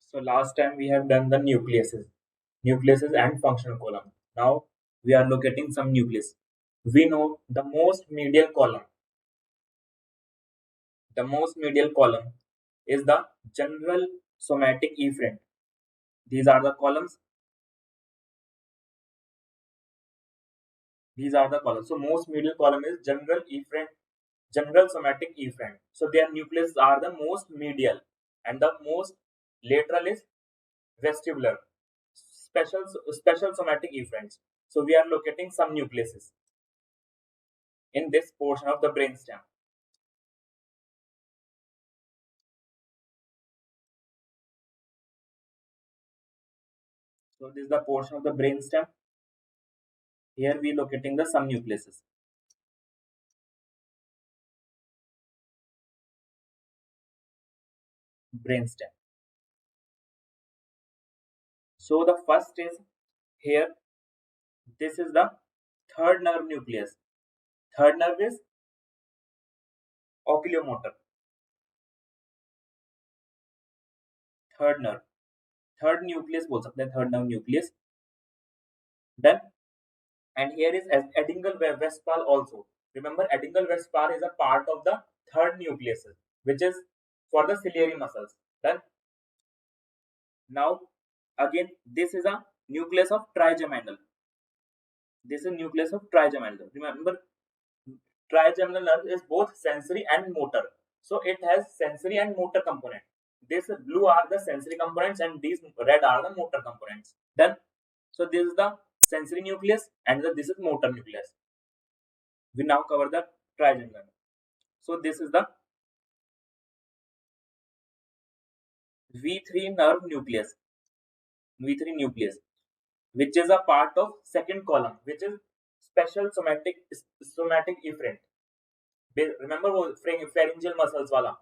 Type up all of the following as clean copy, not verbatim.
So last time we have done the nucleuses and functional column. Now we are locating some nucleus. We know the most medial column is the general somatic efferent. These are the columns. These are the columns. So most medial column is general somatic efferent. So their nucleus are the most medial, and the most lateral is vestibular. Special special somatic efferents. So we are locating some nucleuses in this portion of the brainstem. So this is the portion of the brainstem. Here we locating the some nucleuses. Brainstem. So the first is here. This is the third nerve nucleus. Third nerve is oculomotor. Third nerve. Third nucleus बोल सकते हैं. Third nerve nucleus. Then and here is Edingle Westphal also. Remember, Edingle Westphal is a part of the third nucleus, which is for the ciliary muscles. Then now again, this is a nucleus of trigeminal. This is nucleus of trigeminal. Remember, trigeminal nerve is both sensory and motor. So it has sensory and motor component. This blue are the sensory components and these red are the motor components. Then, so this is the sensory nucleus and this is motor nucleus. We now cover the trigeminal. So this is the V3 nerve nucleus. V3 nucleus, which is a part of second column, which is special somatic efferent. Remember pharyngeal muscles wala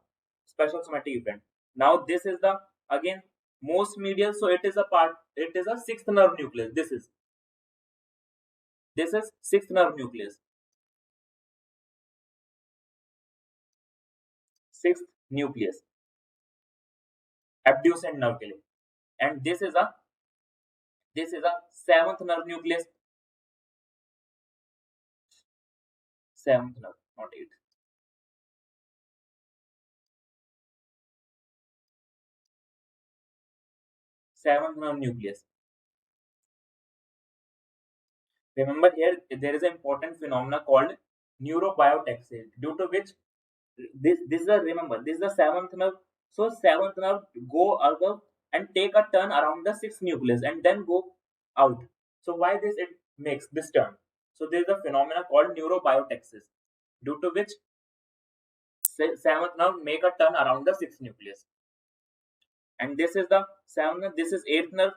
special somatic efferent. Now this is the again most medial, so it is a sixth nerve nucleus. This is sixth nerve nucleus. Sixth nucleus. Abducent nerve के लिए. And this is a seventh nerve nucleus. Seventh nerve, not eighth. Seventh nerve nucleus. Remember here there is an important phenomena called neurobiotaxis, due to which this is a remember this is the seventh nerve. So seventh nerve go above and take a turn around the sixth nucleus and then go out. So why this it makes this turn? So there is a phenomena called neurobiotaxis, due to which seventh nerve make a turn around the sixth nucleus. And this is the seventh nerve. This is eighth nerve.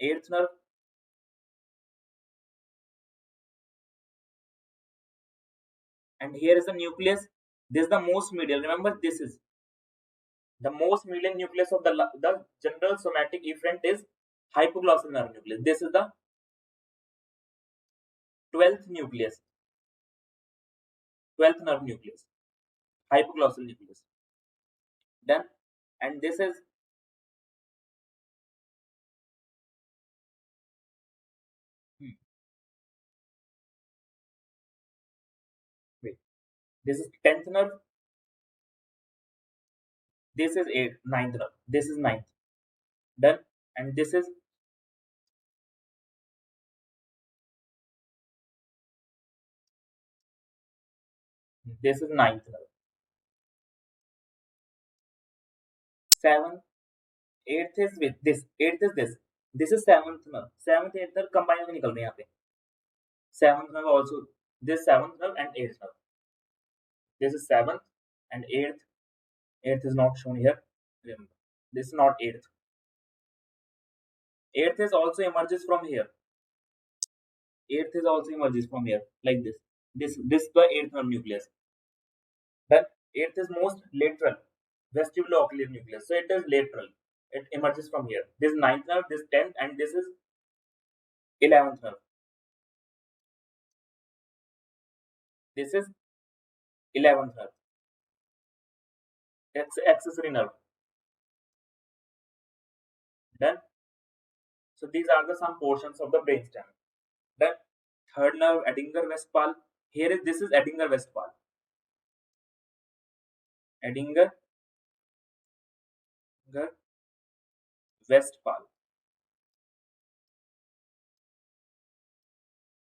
Eighth nerve. And here is the nucleus. This is the most medial. Remember, this is the most medial nucleus of the general somatic efferent is hypoglossal nerve nucleus. This is the 12th nucleus. 12th nerve nucleus. Hypoglossal nucleus. Then, and this is wait. This is 10th nerve. This is 8th, 9th nerve. This is 9th. Then, and this is ninth nerve. 7th, 8th is with this. 8th is this. This is 7th nerve. 7th, 8th nerve combine में निकल रहे हैं यहाँ पे. 7th nerve also. This 7th nerve and 8th nerve. This is 7th and 8th. 8th is not shown here. Remember, this is not 8th. 8th is also emerges from here. 8th is also emerges from here, like this. This is the 8th nerve nucleus. Then 8th is most lateral, vestibulo-ocular nucleus. So it is lateral. It emerges from here. This 9th nerve, this 10th, and this is 11th nerve. This is 11th nerve. accessory nerve. Then, so these are the some portions of the brainstem. Then, third nerve, Edinger-Westphal. Here is this is Edinger-Westphal. Edinger-Westphal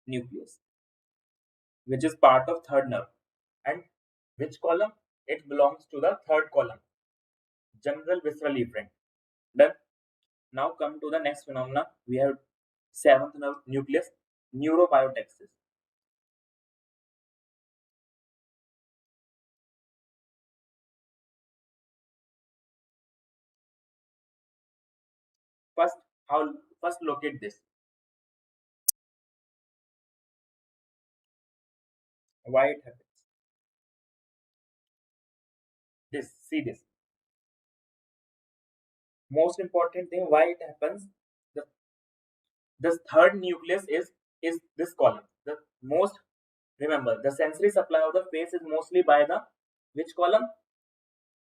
nucleus, which is part of third nerve. And which column? It belongs to the third column, general visceral efferent. Then, now come to the next phenomena. We have seventh nerve nucleus, neurobiotaxis. First, how first locate this. Why it happens? This, see this. Most important thing, why it happens? The this third nucleus is this column. The most remember the sensory supply of the face is mostly by the which column?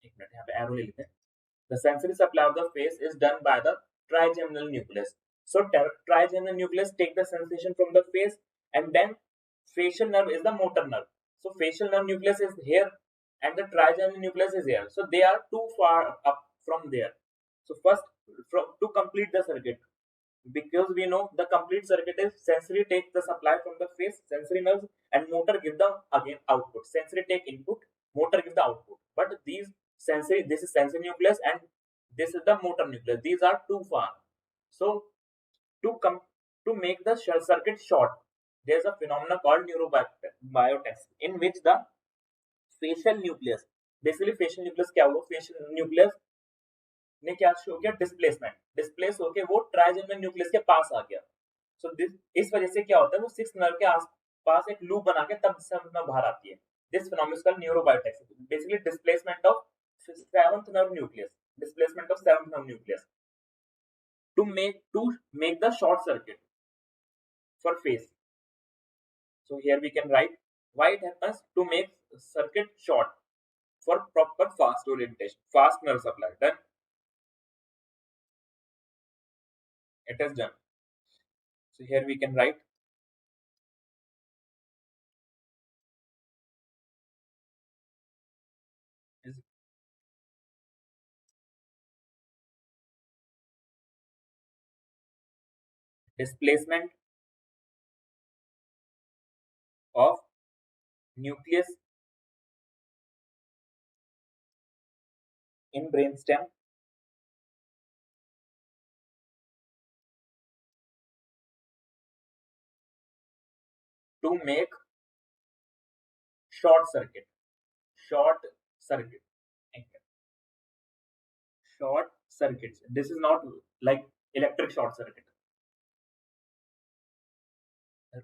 एक minute यहाँ पे arrow ले लेते हैं. The sensory supply of the face is done by the trigeminal nucleus. So trigeminal nucleus take the sensation from the face, and then facial nerve is the motor nerve. So facial nerve nucleus is here and the trigeminal nucleus is here. So they are too far up from there. So first, to complete the circuit, because we know the complete circuit is sensory take the supply from the face, sensory nerves, and motor give the again output. Sensory take input, motor give the output. But these sensory, this is sensory nucleus and this is the motor nucleus. These are too far. So to make the circuit short, there is a phenomenon called neurobiotaxis, in which the facial nucleus, basically facial nucleus क्या हुआ? Facial nucleus ने क्या show किया? Displace होके वो trigeminal nucleus के पास आ गया. सो इस वजह से क्या होता है, वो सिक्स नर्व के आसपास एक लूप बना के तब सेवंथ नर्व बाहर आती है. This phenomenon is called neurobiotaxis. Basically displacement of seventh nerve nucleus, displacement of seventh nerve nucleus to make the short circuit for face. So here we can write why it happens: to make circuit short for proper fast orientation, fast nerve supply. Then it is done. So here we can write is displacement of nucleus in brainstem to make short circuit. Short circuit. Short circuits. This is not like electric short circuit.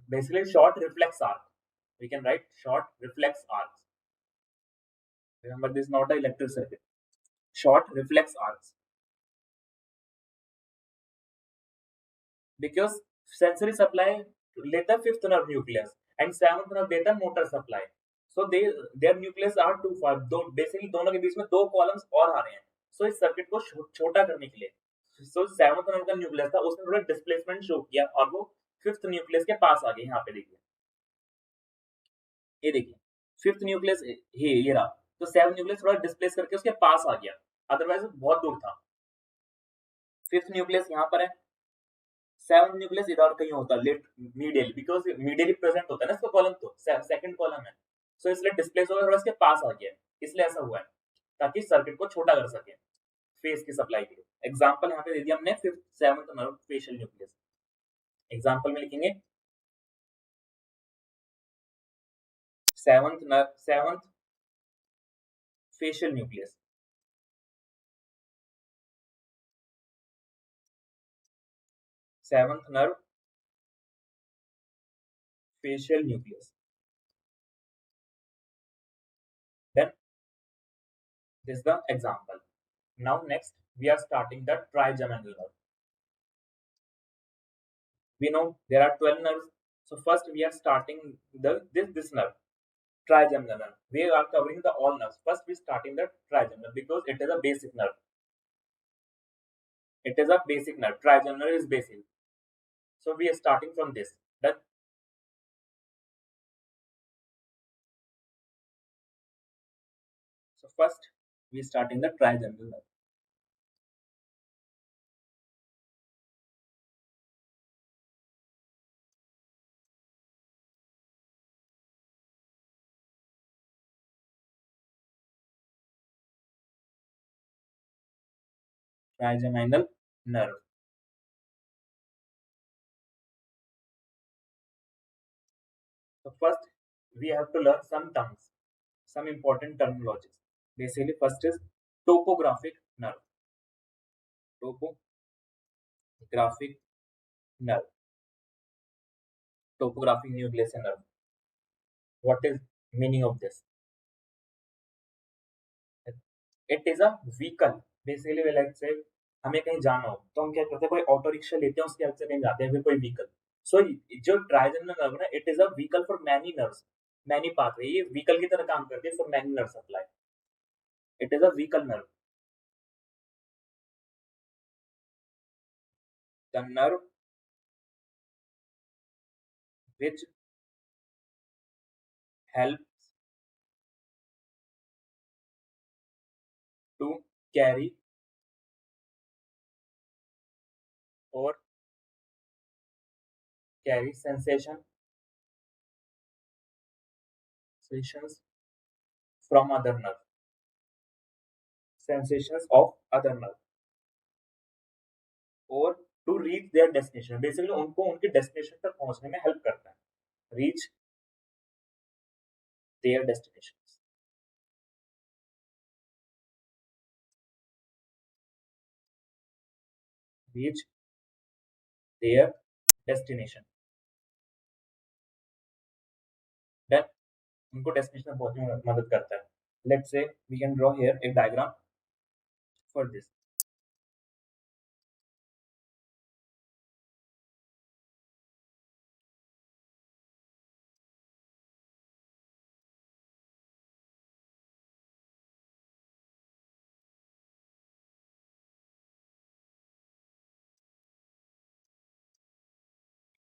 Basically, short reflex arc. We can write short reflex arcs. Remember, this is not an electric circuit. Short reflex arcs. Because sensory supply later fifth nerve nucleus and seventh nerve देता motor supply. So their nucleus are too far. Basically दोनों के बीच में दो columns और आ रहे हैं. So इस circuit को छोटा करने के लिए, so seventh nerve का nucleus था, उसने थोड़ा displacement show किया और वो fifth nucleus के पास आ गए. यहाँ पे देखिए, ये देखिए fifth nucleus ये रहा. तो seventh nucleus थोड़ा displace करके उसके पास आ गया. Otherwise बहुत दूर था. fifth nucleus यहाँ पर है. सेवन न्यूक्लियस इधर कहीं होता है मीडियली, बिकॉज मीडियली प्रेजेंट होता है ना इसका कॉलम, तो सेकंड कॉलम है. सो इसलिए डिस्प्लेस हो गया, थोड़ा इसके पास आ गया, इसलिए ऐसा हुआ है ताकि सर्किट को छोटा कर सके फेस की सप्लाई के लिए. एग्जांपल यहाँ पे दे दिया हमने fifth seventh nerve facial nucleus. Example में लिखेंगे seventh facial nucleus. Seventh nerve facial nucleus. Then this is the example. Now next we are starting the trigeminal nerve. We know there are 12 nerves. So first we are starting this nerve. trigeminal nerve. We are covering the all nerves. First, we starting the trigeminal because it is a basic nerve. It is a basic nerve. Trigeminal is basic. So we are starting from this. Then, so first we starting the trigeminal nerve. Trigeminal nerve. So first we have to learn some terms, some important terminologies. Basically, first is topographic nerve. Topographic nerve. Topographic nucleus nerve. What is meaning of this? It is a vehicle. Basically, let's say हमें कहीं जाना हो तो हम क्या करते हैं, कोई ऑटो रिक्शा लेते हैं, उसके हेल्प से कहीं जाते हैं, फिर कोई व्हीकल. सो जो ट्राइजेमिनल नर्व है, it is a vehicle for many nerves, many pathway. ये व्हीकल की तरह काम करती है for many nerve supply. It is a vehicle nerve. The nerve which helps to carry or carry sensations from other nerve, sensations of other nerve, or to reach their destination. Basically उनको उनके destination तक पहुंचने में help करता है. Reach their destinations. Reach their destination. Then उनको destination तक पहुंचने में मदद करता है. Let's say we can draw here a diagram for this.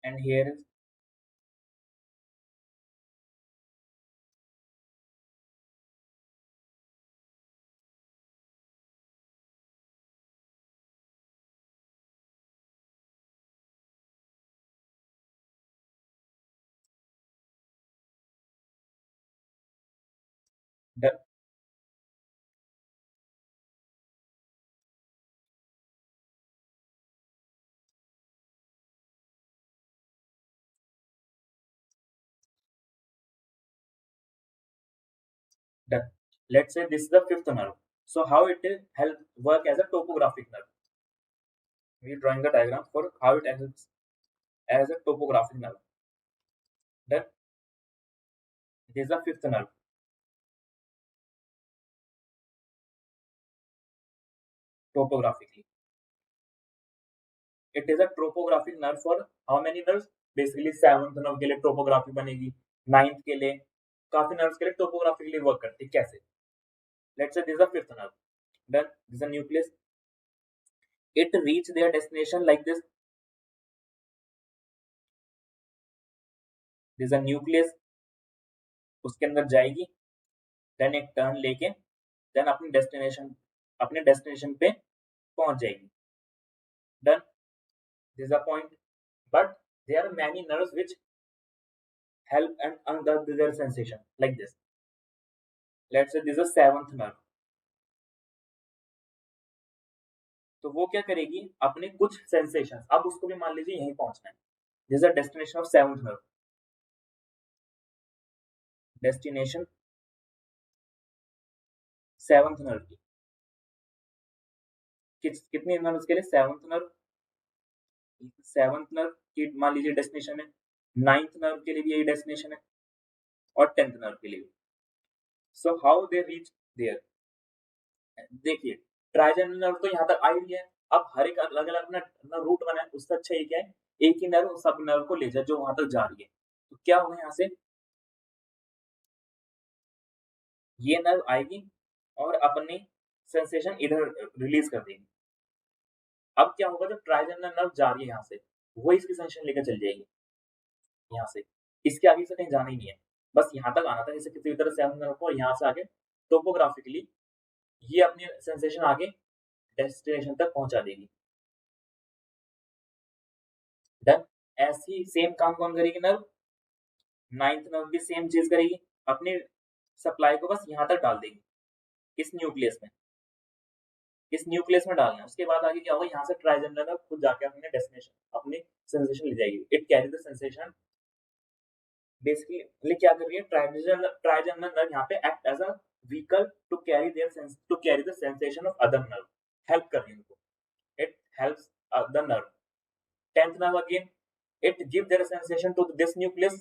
And here is the the let's say this is the fifth nerve. So how it will help work as a topographic nerve? We are drawing the diagram for how it helps as a topographic nerve. Then this is the fifth nerve. Topographically, it is a topographic nerve for how many nerves? Basically seventh nerve के लिए topography बनेगी, ninth के लिए, काफी nerves के लिए topographically work करती है. कैसे? Let's say this is the fifth nerve. Then this is a nucleus. It reach their destination like this. This is a nucleus. उसके अंदर जाएगी, then एक टर्न लेके, then अपने destination पे पहुंच जाएगी. Then this is a point, but there are many nerves which help and under their sensation like this. Let's say this is a seventh nerve. तो वो क्या करेगी, अपने कुछ सेंसेशन, अब उसको भी मान लीजिए यहीं पहुंचना है. This is the destination of seventh nerve. Destination seventh nerve की कितने नर्व्स के लिए? Seventh nerve. सेवंथ नर्व की मान लीजिए डेस्टिनेशन है. नाइन्थ नर्व के लिए भी यही डेस्टिनेशन है और टेंथ नर्व के लिए. So how they reach there? देखिए ट्राइजेमिनल नर्व तो यहाँ तक आई है. अब हर एक अलग अलग अपना रूट बना है. उससे अच्छा ये क्या है, एक ही नर्व सब नर्व को ले जाए जो वहां तक जा रही है. तो क्या होगा यहाँ से, ये नर्व आएगी और अपनी सेंसेशन इधर रिलीज कर देगी। अब क्या होगा, जो ट्राइजेमिनल नर्व जा रही है यहाँ से, वो इसकी सेंसेशन लेकर चल जाएगी यहाँ से, इसके आगे से कहीं जाना ही नहीं है, बस यहाँ तक आना था, जैसे किसी भी तरह से नर्व को यहाँ से आगे टोपोग्राफिकली ये अपनी सेंसेशन आगे डेस्टिनेशन तक पहुंचा देगी। डन। ऐसी सेम काम कौन करेगी नर्व, नाइन्थ नर्व भी सेम चीज करेगी, अपनी सप्लाई को बस यहाँ तक डाल देगी, इस न्यूक्लियस में, इस न्यूक्लियस में डालना है। उसके बाद आगे क्या होगा, यहाँ से ट्राइजेमिनल नर्व खुद जाके अपने डेस्टिनेशन अपनी सेंसेशन ले जाएगी। It carry the sensation, basically क्या कर रही है, ट्राइजेमिनल नर्व यहाँ पे act as a vehicle to carry the sensation of other nerve, help कर रही है उनको, it helps the nerve. 10th nerve again, it give their sensation to this nucleus,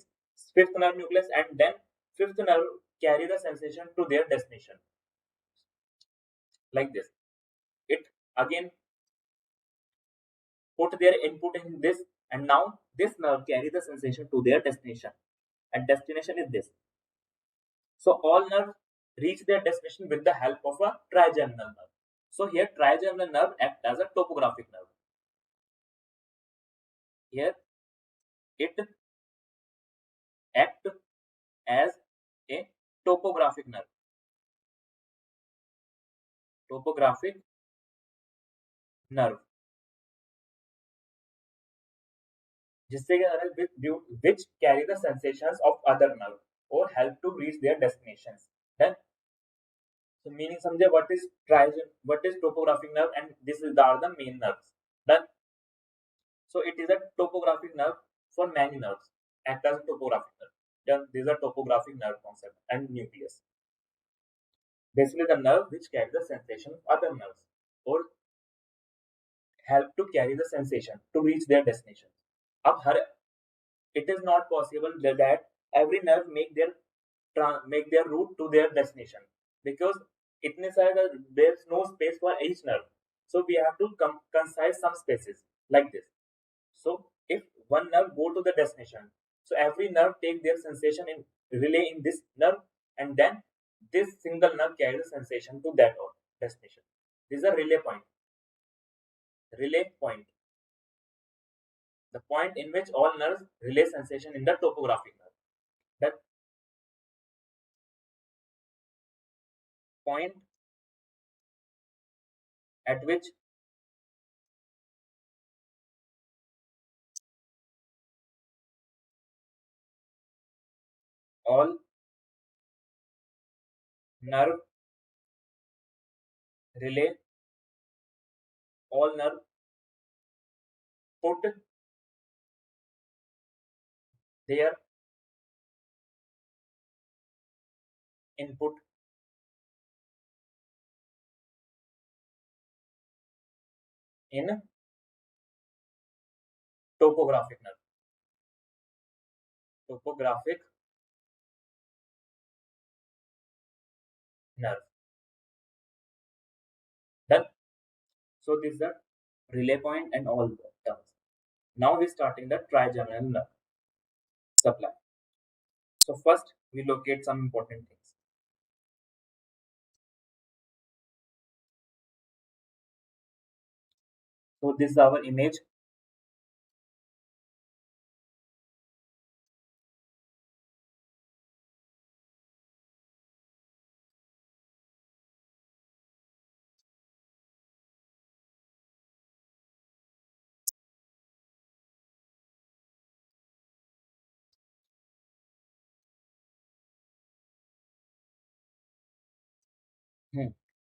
5th nerve nucleus, and then 5th nerve carry the sensation to their destination, like this. It again put their input in this, and now this nerve carry the sensation to their destination, and destination is this. So all nerves reach their destination with the help of a trigeminal nerve. So here trigeminal nerve act as a topographic nerve. Here it act as a topographic nerve. Topographic nerve, जिससे which carry the sensations of other nerve or help to reach their destinations. Then, so meaning समझे what is topographic nerve, and this are the main nerves. Then, so it is a topographic nerve for many nerves, act as a topographic nerve. Then these are topographic nerve concept and nucleus. Basically, the nerve which carry the sensation of other nerves or help to carry the sensation to reach their destination. अब हर it is not possible that every nerve make their route to their destination, because itne sare there's no space for each nerve, so we have to concise some spaces like this. So if one nerve go to the destination, so every nerve take their sensation in relay in this nerve, and then this single nerve carry the sensation to that destination. This is a relay point, the point in which all nerves relay sensation in the topographic nerve. That point at which all nerve relay, all nerve put their input in topographic nerve. Topographic nerve. Done. So this is the relay point and all the terms. Now we are starting the trigeminal nerve supply. So first we locate some important things. So this is our image.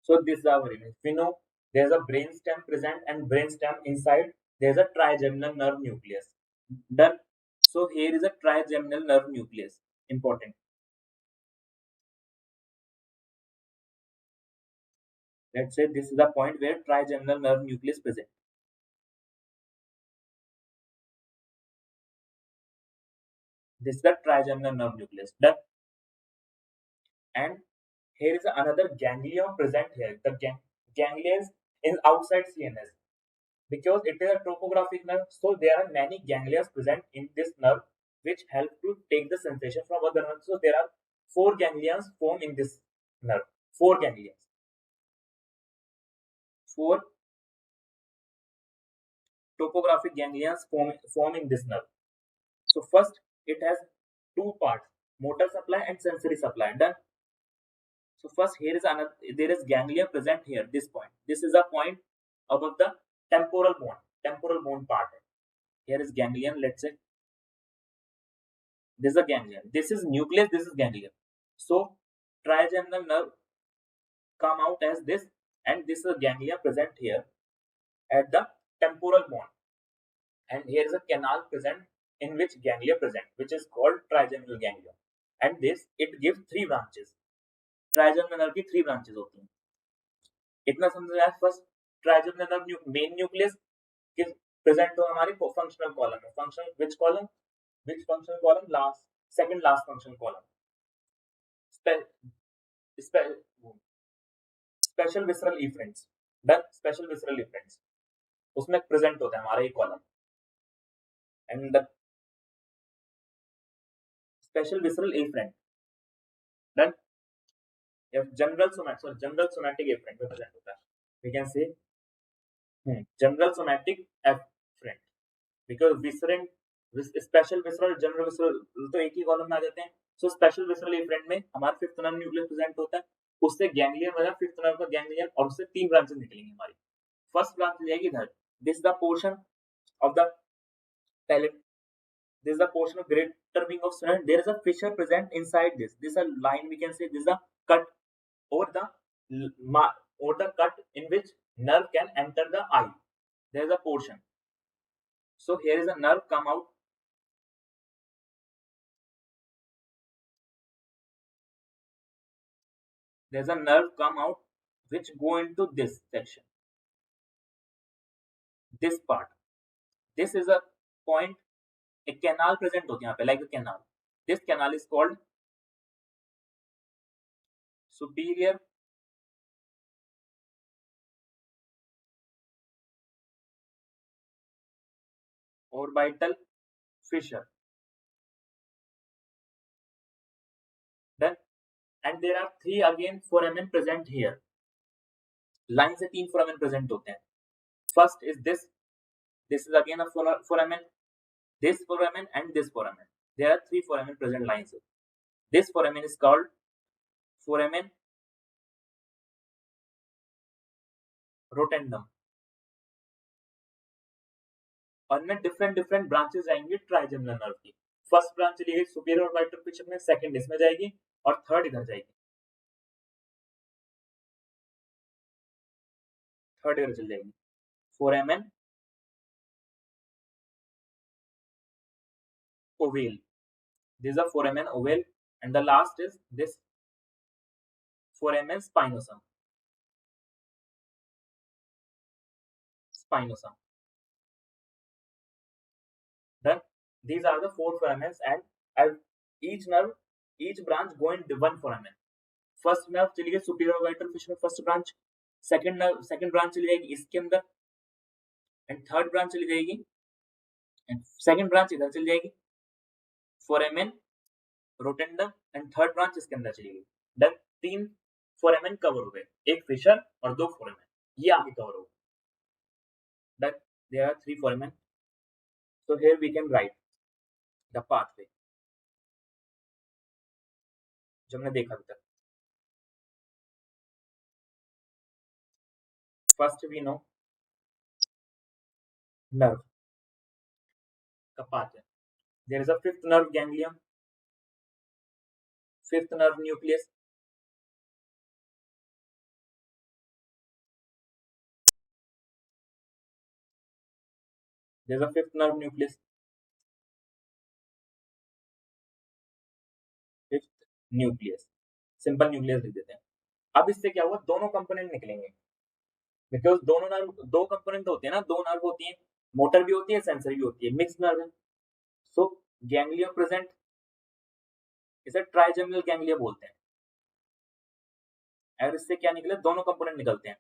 So this is our image. We know there's a brainstem present, and brainstem inside there's a trigeminal nerve nucleus. Done. So here is a trigeminal nerve nucleus. Important. Let's say this is the point where trigeminal nerve nucleus present. This is the trigeminal nerve nucleus. Done. And here is another ganglia present here. The ganglia is in outside CNS, because it is a topographic nerve. So there are many ganglia present in this nerve which help to take the sensation from other nerves. So there are 4 ganglia formed in this nerve. Four ganglia. Four topographic ganglia forming this nerve. So first, it has two parts: motor supply and sensory supply. Done. So first, here is another. There is ganglia present here. This point. This is a point above the temporal bone. Temporal bone part. Here is ganglion. Let's say this is a ganglion. This is nucleus. This is ganglion. So trigeminal nerve come out as this, and this is a ganglia present here at the temporal bone. And here is a canal present in which ganglia present, which is called trigeminal ganglia. And this it gives three branches. Trigeminal nerve की three branches होती हैं. इतना समझ आया. First trigeminal nerve main nucleus किस present हो हमारे functional column में. Functional which column? Which functional column? Last, second last functional column. Special visceral efferents. Done. Special visceral efferents उसमें प्रेजेंट होता है हमारा ये column. And the special visceral efferent done. General somatic efferent में present होता है. We can say general somatic efferent because visceral special visceral general visceral तो एक ही कॉलम में आ जाते हैं. सो स्पेशल विसरल एफरेंट में हमारा फिफ्थ नर्व न्यूक्लियस प्रेजेंट होता है. उससे गैंग्लियन बना, फिफ्थ नर्व का गैंग्लियन, और उससे तीन ब्रांचेस निकलेंगी हमारी. फर्स्ट ब्रांच जाएगी इधर. This the portion of the palate. This is the portion of greater wing of sternum. There is a fissure present inside this. This is a line, we can say this is a cut or the cut in which nerve can enter the eye. There is a portion. So here is a nerve come out. There is a nerve come out which go into this section. This part. This is a point. A canal present होती है यहाँ पे, like a canal. This canal is called superior orbital fissure. Then, and there are three again foramen present here. Line से तीन foramen present होते हैं. First is this. This is again a foramen. This foramen and this foramen. There are three foramen present lines. This foramen is called foramen rotundum. और में different branches जाएंगे trigeminal nerve की. First branch चली गई superior orbital Fisher में, second इसमें जाएगी, और थर्ड इधर जाएगी. थर्ड इधर चल जाएगी. Foramen ovale. This is a foramen ovale, and the last is this foramen spinosum. Spinosum. Then these are the four foramens, and as each nerve, each branch go in one foramen. First nerve चली गई superior orbital Fisher में, first branch. Second branch चली जाएगी इसके अंदर, and third branch चली जाएगी, and second branch इधर चली जाएगी फोरामेन रोटेंडम, एंड थर्ड ब्रांच इसके अंदर चली गई. देन तीन फोरामेन कवर हो गए, एक फिशर और दो फोरामेन, ये आगे कवर हो गए. Then there are three foramen. So here we can write the pathway जो हमने देखा अभी तक. First we know nerve का पाथ है. There is a fifth nerve ganglion, fifth nerve nucleus. There is a fifth nerve nucleus. Fifth nucleus. Simple nucleus लिख देते हैं. अब इससे क्या हुआ, दोनों कंपोनेंट निकलेंगे, बिकॉज दोनों नर्व दो कंपोनेंट होते हैं ना, दो नर्व होती है, मोटर भी होती है, सेंसरी भी होती है, मिक्स नर्व है. सो गैंग्लिया प्रेजेंट, इसे ट्राइजेमिनल गैंग्लिया बोलते हैं. और इससे क्या निकले, दोनों कंपोनेंट निकलते हैं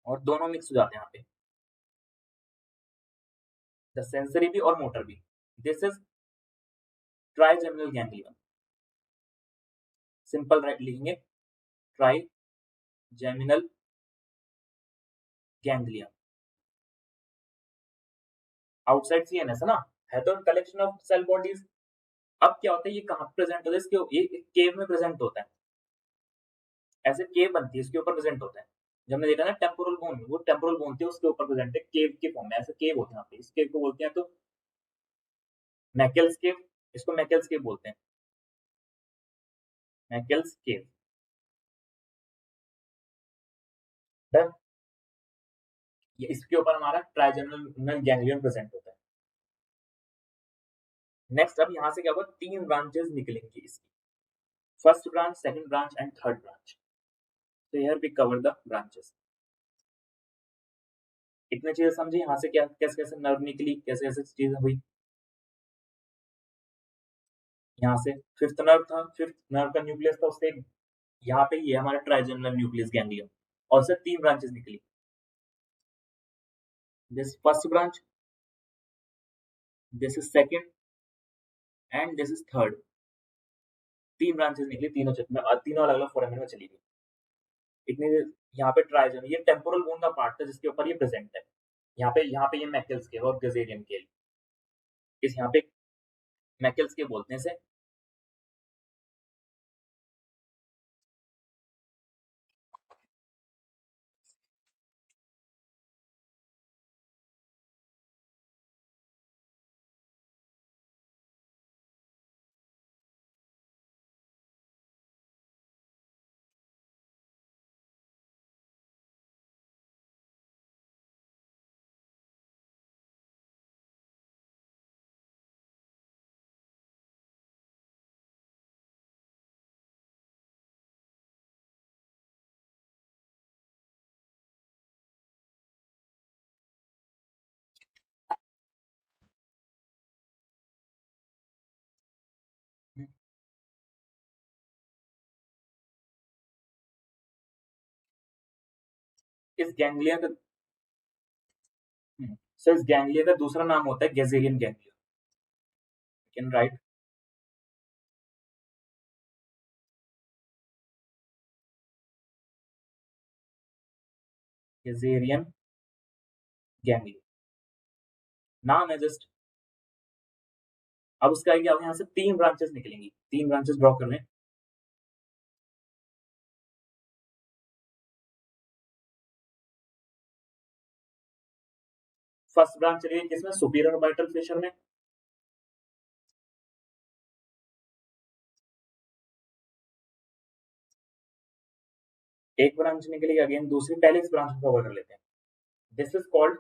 और दोनों मिक्स हो जाते हैं यहाँ पे, द सेंसरी भी और मोटर भी. This is trigeminal ganglia. Simple लिखेंगे ट्राइजेमिनल गैंग्लिया। आउटसाइड सीएनएस है ना, है तो कलेक्शन ऑफ सेल बॉडीज। अब क्या होता है, ये कहाँ प्रेजेंट होता है, इसके ये केव में प्रेजेंट होता है, ऐसे केव बनती है, इसके ऊपर प्रेजेंट होता है। जब हमने देखा ना टेम्पोरल बोन, वो टेम्पोरल बोन थी, उसके ऊपर प्रेजेंट है केव के फॉर्म में, ऐसे केव होते हैं यहाँ पे। इस केव को बोलते हैं तो मैकेल्स केव, इसको मैकेल्स केव बोलते हैं, मैकेल्स केव। डन। ये इसके ऊपर हमारा ट्राइजेमिनल गैंग्लियन प्रेजेंट होता है। नेक्स्ट अब यहाँ से क्या होगा, 3 ब्रांचेस निकलेंगी इसकी, first branch, second branch and third branch. तो here we cover the branches. इतने चीजें समझी यहाँ से, क्या कैसे कैसे नर्व निकली, कैसे कैसे चीजें हुई। यहाँ से फिफ्थ नर्व था, फिफ्थ नर्व का न्यूक्लियस था, उससे यहाँ पे ये हमारा ट्राइजेमिनल न्यूक्लियस गैंग्लियन, और से 3 ब्रांचेस निकली। This first branch, this is second and this is third. 3 branches निकली, तीनों तीनों अलग अलग फोरामेन में चली गई। इतने यहाँ पे ट्राइजेमिनल, ये टेम्पोरल बोन का पार्ट था जिसके ऊपर ये प्रेजेंट है। यहाँ पे ये मैकेल्स के और गजेरियन के, इस यहाँ पे मैकेल्स के बोलते हैं इसे। इस गैंग्लिया का सो इस गैंग्लिया का दूसरा नाम होता है गजेरियन गैंग्लिया। कैन राइट गजेरियन गैंग्लिया नाम है जस्ट। अब उसका क्या होगा, यहाँ से 3 ब्रांचेस निकलेंगी, 3 ब्रांचेस ड्रॉ करने। फर्स्ट ब्रांच चलिए किसमें, सुपीरियर ऑर्बिटल फिशर में। एक ब्रांच निकलेगी अगेन दूसरी, पहले इस ब्रांच को कवर कर लेते हैं। दिस इज कॉल्ड,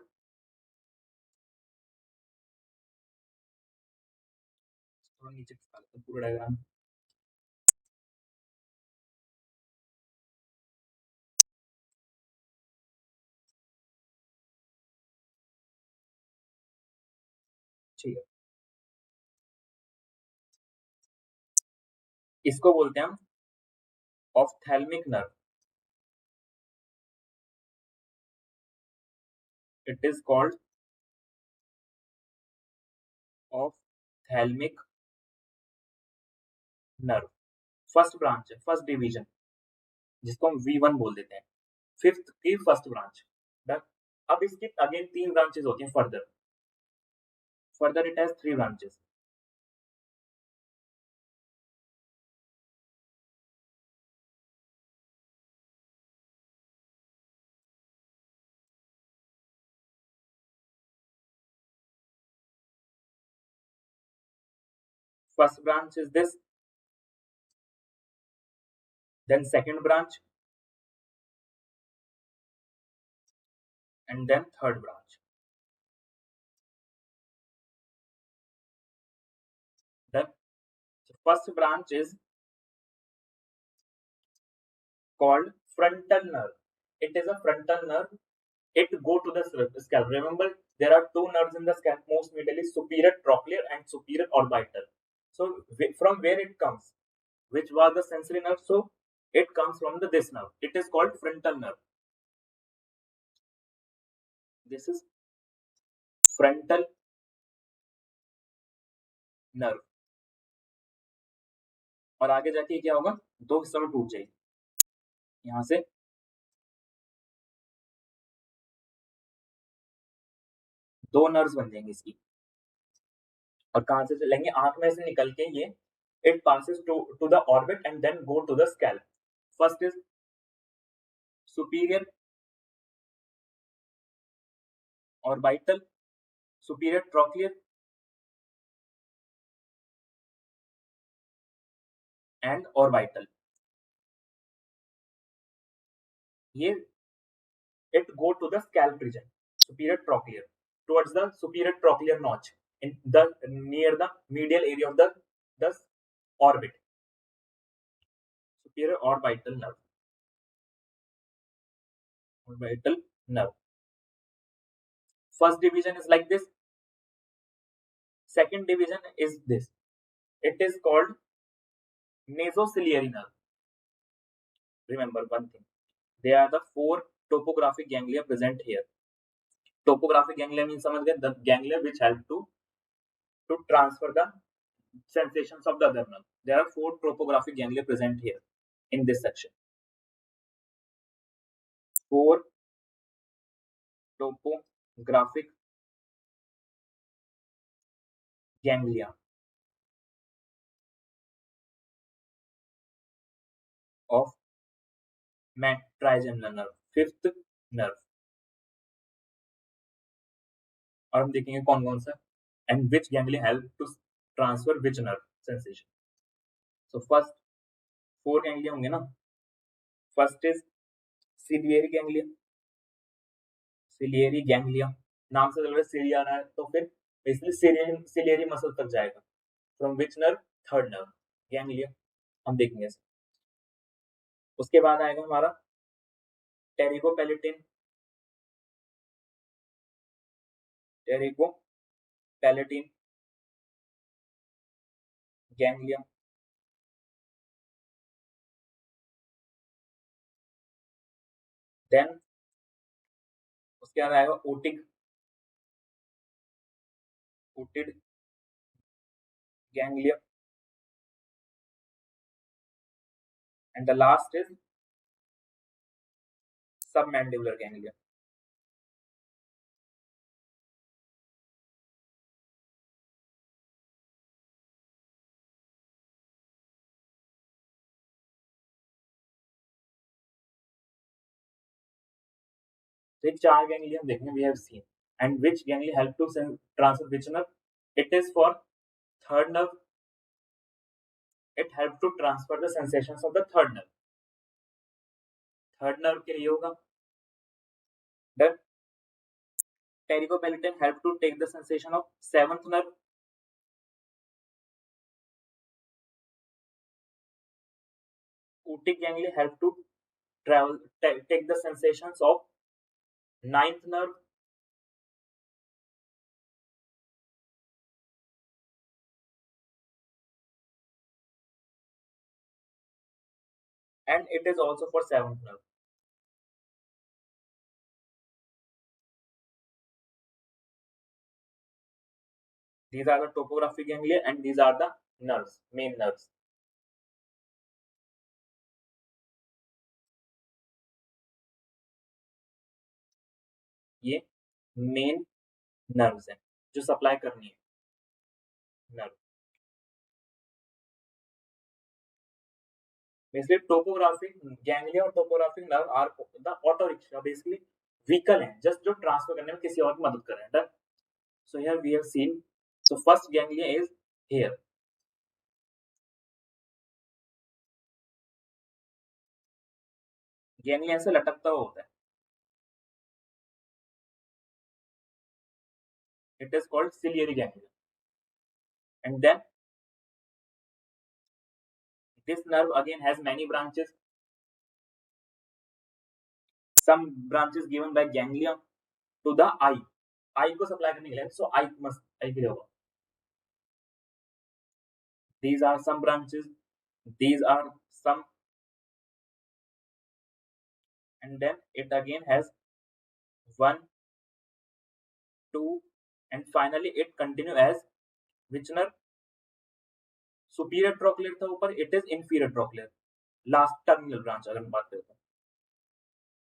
थोड़ा नीचे खिसका लेते हैं पूरा डायग्राम। ठीक है, इसको बोलते हैं हम ophthalmic nerve. It is called ophthalmic nerve. First branch है, फर्स्ट डिवीजन, जिसको हम V1 बोल देते हैं, फिफ्थ की फर्स्ट ब्रांच। डन। अब इसकी अगेन 3 ब्रांचेस होती हैं further, further it has 3 branches. First branch is this, then second branch, and then third branch. Then the first branch is called frontal nerve. It is a frontal nerve. It go to the scalp. Remember, there are 2 nerves in the scalp, most mainly superior trochlear and superior orbital. So from where it comes, which was the sensory nerve? So it comes from this nerve. It is called frontal nerve. This is frontal nerve. और आगे जाके क्या होगा, दो हिस्सों में टूट जाएगी। यहाँ से दो नर्व्स बन जाएंगी इसकी, और कहां से चलेंगे, आंख में से निकल के ये it passes to the orbit and then go to the scalp. First is superior orbital, superior trochlear and orbital. ये it go to the scalp region, superior trochlear, towards the superior trochlear notch in the near the medial area of the orbit. Superior orbital nerve. Orbital nerve. First division is like this. Second division is this. It is called nasocilary nerve. Remember one thing. They are the four topographic ganglia present here. Topographic ganglia means समझ गए, the ganglia which help to transfer the sensations of the other nerve. There are four topographic ganglia present here in this section. Four topographic ganglia of trigeminal nerve, fifth nerve. और हम देखेंगे कौन कौन सा, and which ganglia help to transfer which nerve sensation. So first four ganglia होंगे ना. First is ciliary ganglia. Cilary ganglia, नाम से चल रहा है सिली आ रहा है, तो फिर बेसिकली सिलियरी मसल तक जाएगा. From which nerve, third nerve, ganglia. हम देखेंगे इसे. उसके बाद आएगा हमारा टेरिगोपैलेटिन. टेरिगोपैलेटिन गैंग्लिया. देन उसके बाद आएगा otic, ओटिड ganglia. And the last is submandibular ganglia. तो ये चार गैंग्लिया हम देखेंगे, we have seen. And which ganglia help to transfer which nerve? It is for third nerve. It help to transfer the sensations of the third nerve. Third nerve के लिए होगा. Then टेरिगोपैलेटिन help to take the sensation of seventh nerve. Otic ganglia help to take the sensations of ninth nerve. And it is also for seventh nerve. These are the topographic ganglia and these are the nerves, main nerves. ये main nerves हैं जो supply करनी है nerve. Basically topographic ganglia और topographic nerve are the auto rickshaw, basically vehicle है just जो transfer करने में किसी और की मदद कर रहे हैं. Done. So here we have seen. So first ganglia is here. Ganglia ऐसे लटकता हुआ होता है. It is called ciliary ganglia. And then this nerve again has many branches. Some branches given by ganglia to the eye. Eye को supply करने के लिए, so eye must eye के लिए होगा. These are some branches. These are some, and then it again has one, two, and finally it continue as which nerve? Superior trochlear था ऊपर, it is inferior trochlear, last terminal branch अगर हम बात करते हैं।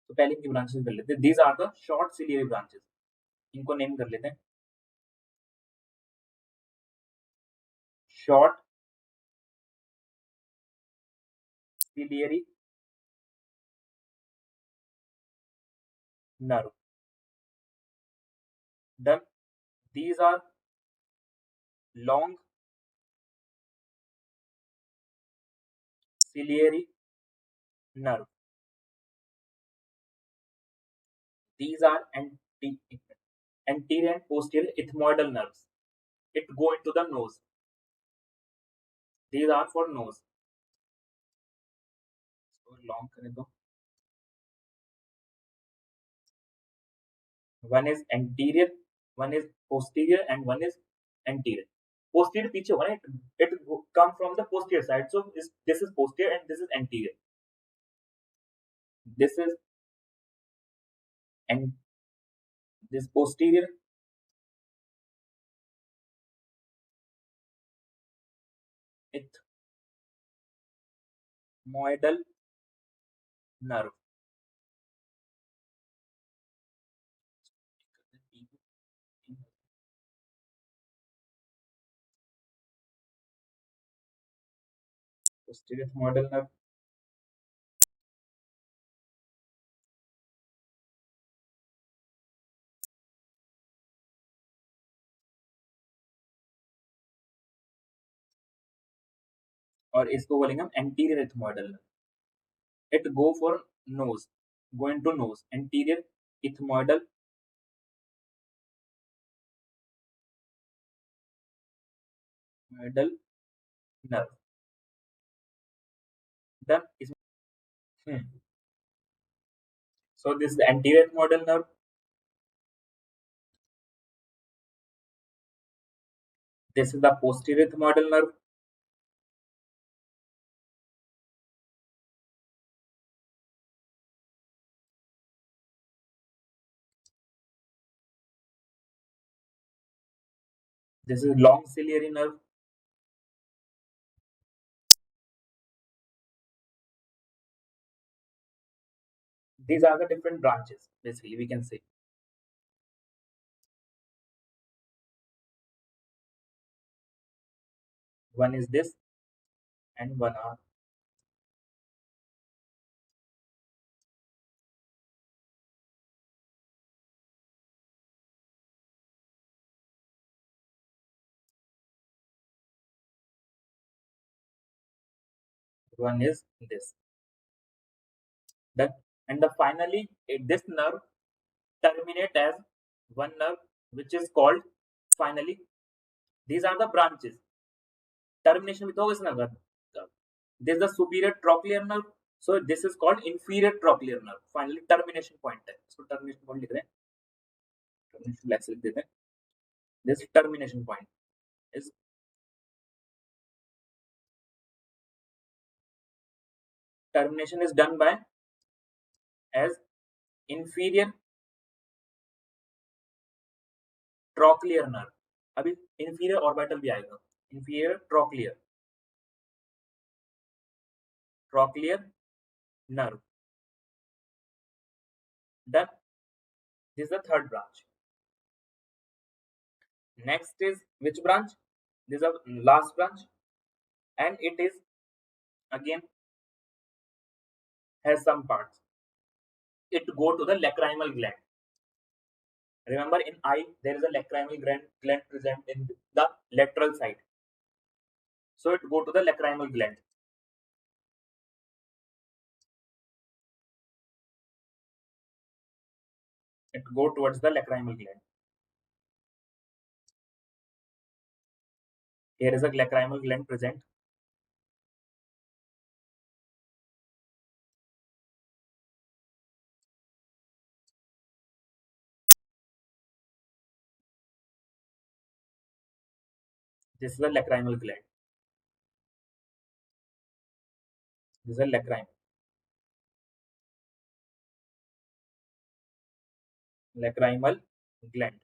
तो पहले की ब्रांचेस कर लेते हैं। These are the short ciliary branches, इनको नेम कर लेते हैं। Short ciliary nerve. Then these are long ciliary nerve. These are anterior and posterior ethmoidal nerves. It go into the nose. These are for nose. So long करें तो one is anterior, one is posterior, and one is anterior. Posterior पीछे होगा ना, it come from the posterior side. So this is posterior and this is anterior. This is and this posterior. Ethmoidal nerve. Posterior ethmoidal nerve. और इसको बोलेंगे हम anterior ethmoidal nerve. It go for knows, go into nose, anterior ethmoidal nerve. Then so this is the anterior ethmoidal nerve. This is the posterior ethmoidal nerve. This is long ciliary nerve. These are the different branches, basically, we can say. One is this, and one is this. Then, and the finally, this nerve terminate as one nerve, which is called finally. These are the branches. Termination with होगा इस nerve का. This is the superior trochlear nerve. So this is called inferior trochlear nerve. Finally, termination point है. So termination point लिख रहे हैं. Termination let's लिख देते हैं. This termination point is termination is done by as inferior trochlear nerve. अभी inferior orbital भी आएगा. Inferior trochlear nerve. Then this is the third branch. Next is which branch? This is the last branch, and it is again has some parts. It go to the lacrimal gland. Remember, in eye there is a lacrimal gland present in the lateral side. So it go to the lacrimal gland. It go towards the lacrimal gland. Here is a lacrimal gland present. This is a lacrimal gland. This is a lacrimal gland.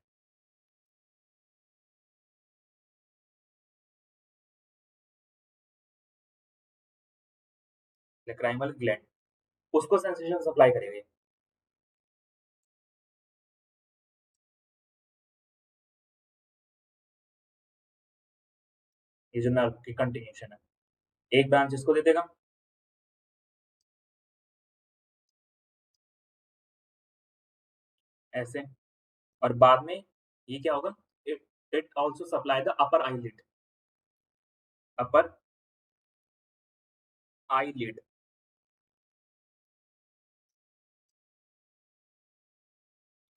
Lacrimal gland, उसको sensation supply करेंगे। ये जो nerve की continuation है, एक branch इसको दे देगा, ऐसे, और बाद में ये क्या होगा, it it also supply the upper eyelid, upper eyelid,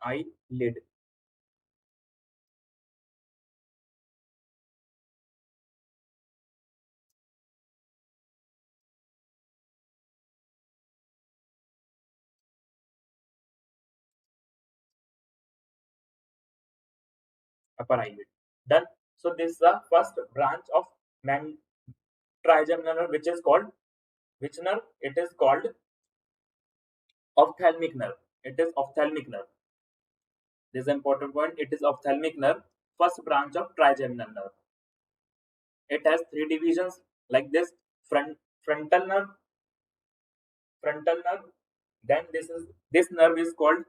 eyelid, upper eyelid. Done. So this is the first branch of man trigeminal nerve, which is called which nerve? It is called ophthalmic nerve. It is ophthalmic nerve. This is an important point. It is ophthalmic nerve, first branch of trigeminal nerve. It has three divisions like this: frontal nerve, frontal nerve. Then this nerve is called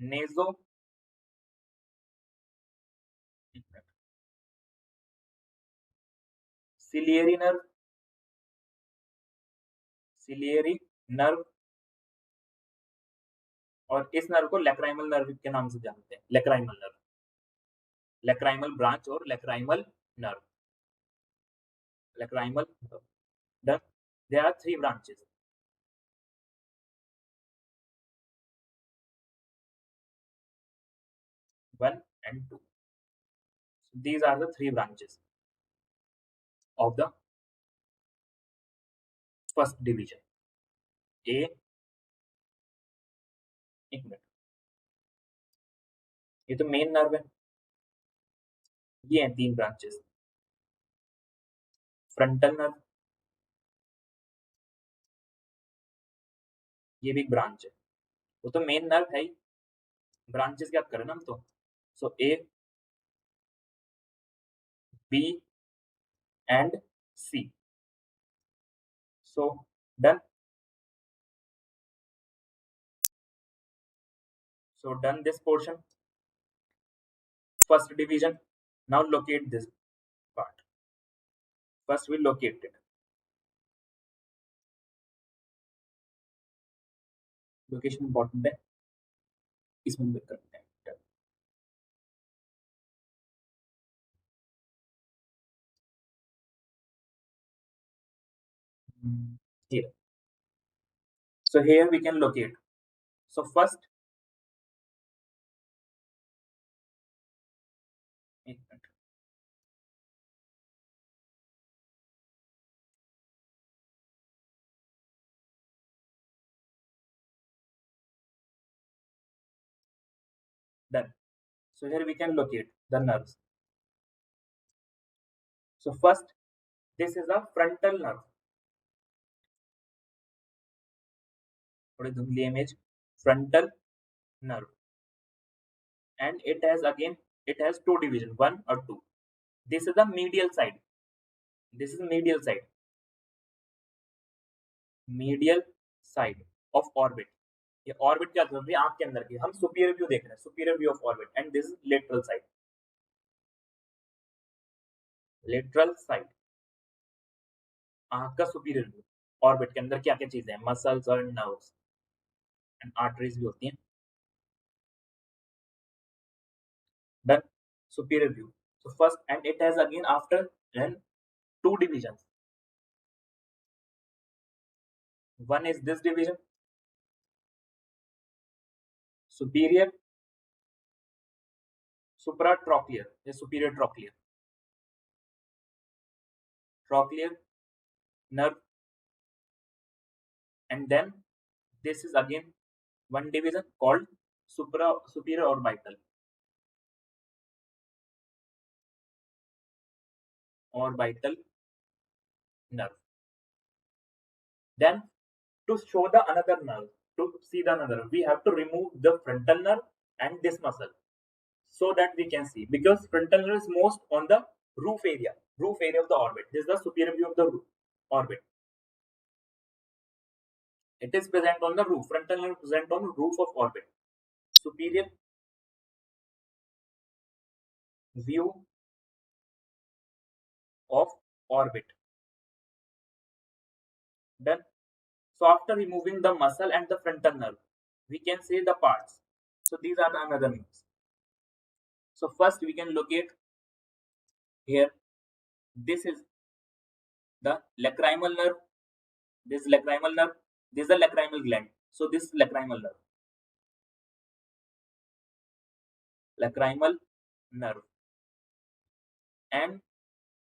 naso ciliary nerve, ciliary nerve, और इस nerve को lacrimal nerve के नाम से जानते हैं, lacrimal nerve, lacrimal branch और lacrimal nerve, lacrimal nerve. Then there are three branches. One and two. So these are the three branches of the first division. A, एक मिनट, ये तो मेन नर्व है, ये हैं तीन ब्रांचेस, फ्रंटल नर्व, ये भी एक ब्रांच है, वो तो मेन नर्व है ही, ब्रांचेस क्या करें ना हम तो, so A, B and C. So done. So done this portion, first division. Now locate this part. First we locate it. Location important है, इसमें भी करते हैं. Here. So here we can locate. So first, एक minute, done. So here we can locate the nerves. So first, this is a frontal nerve. थोड़ी धुंधली image, frontal nerve, and it has two division, one or two. This is the medial side. This is medial side. Medial side of orbit. ये orbit क्या चल रही है आंख के अंदर की, हम superior view देख रहे हैं, superior view of orbit, and this is lateral side. Lateral side. आंख का सुपीरियर व्यू, ऑर्बिट के अंदर क्या क्या चीजें हैं, मसल्स और नर्व्स एंड आर्टरीज भी होती हैं. Done. Superior view. So first, and it has again after then two divisions. One is this division, superior supratrochlear, the superior trochlear nerve, and then this is again one division called superior orbital nerve. Then to show the another nerve, to see the another, we have to remove the frontal nerve and this muscle so that we can see, because frontal nerve is most on the roof area, roof area of the orbit. This is the superior view of the orbit. It is present on the roof. Frontal nerve present on roof of orbit. Superior view of orbit. Done. So after removing the muscle and the frontal nerve, we can see the parts. So these are the another nerves. So first we can locate here. This is the lacrimal nerve. This lacrimal nerve. This is the lacrimal gland. So this is lacrimal nerve. Lacrimal nerve. And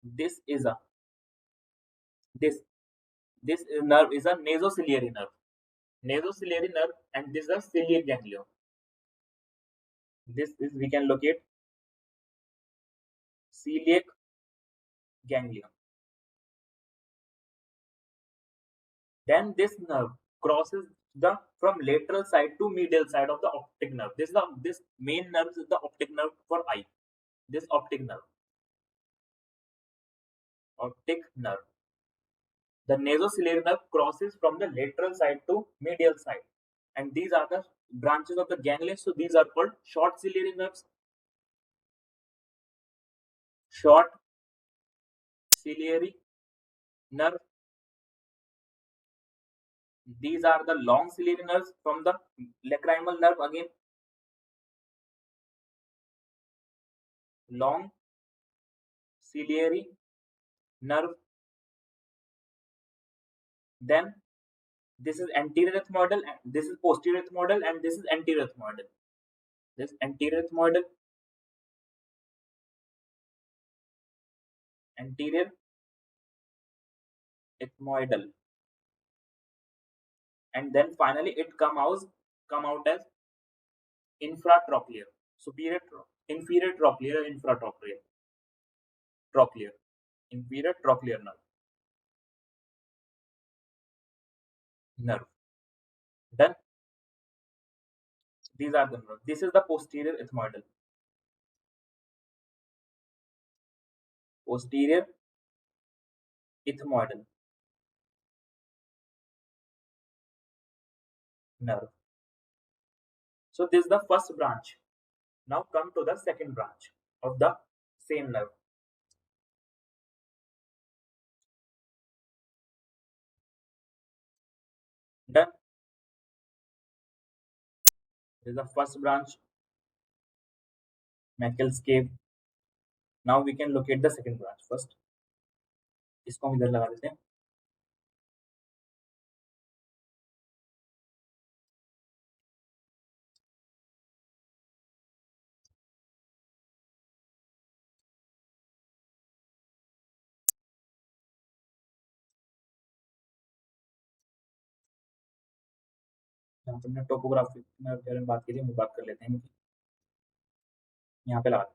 this is a this this nerve is a nasocilary nerve. Nasocilary nerve, and this is a ciliary ganglia. This is we can locate celiac ganglia. Then this nerve crosses the from lateral side to medial side of the optic nerve. This main nerve is the optic nerve for eye. This optic nerve. Optic nerve. The nasociliary nerve crosses from the lateral side to medial side. And these are the branches of the ganglia. So these are called short ciliary nerves. Short ciliary nerve. These are the long ciliary nerves from the lacrimal nerve again. Long ciliary nerve. Then this is anterior ethmoidal, and this is posterior ethmoidal, and this is anterior ethmoidal. This anterior ethmoidal, anterior ethmoidal, and then finally it come out as infratrochlear, superior, inferior trochlear, infratrochlear, trochlear, inferior trochlear nerve. Then these are the nerves. This is the posterior ethmoidal, posterior ethmoidal nerve. So this is the first branch. Now come to the second branch of the same nerve. Done. This is the first branch, Meckel's cave. Now we can locate the second branch first. इसको हम इधर लगा देते हैं. यहाँ पे हमने topographic के बारे में बात की थी, हम बात कर लेते हैं. यहाँ पे लगा.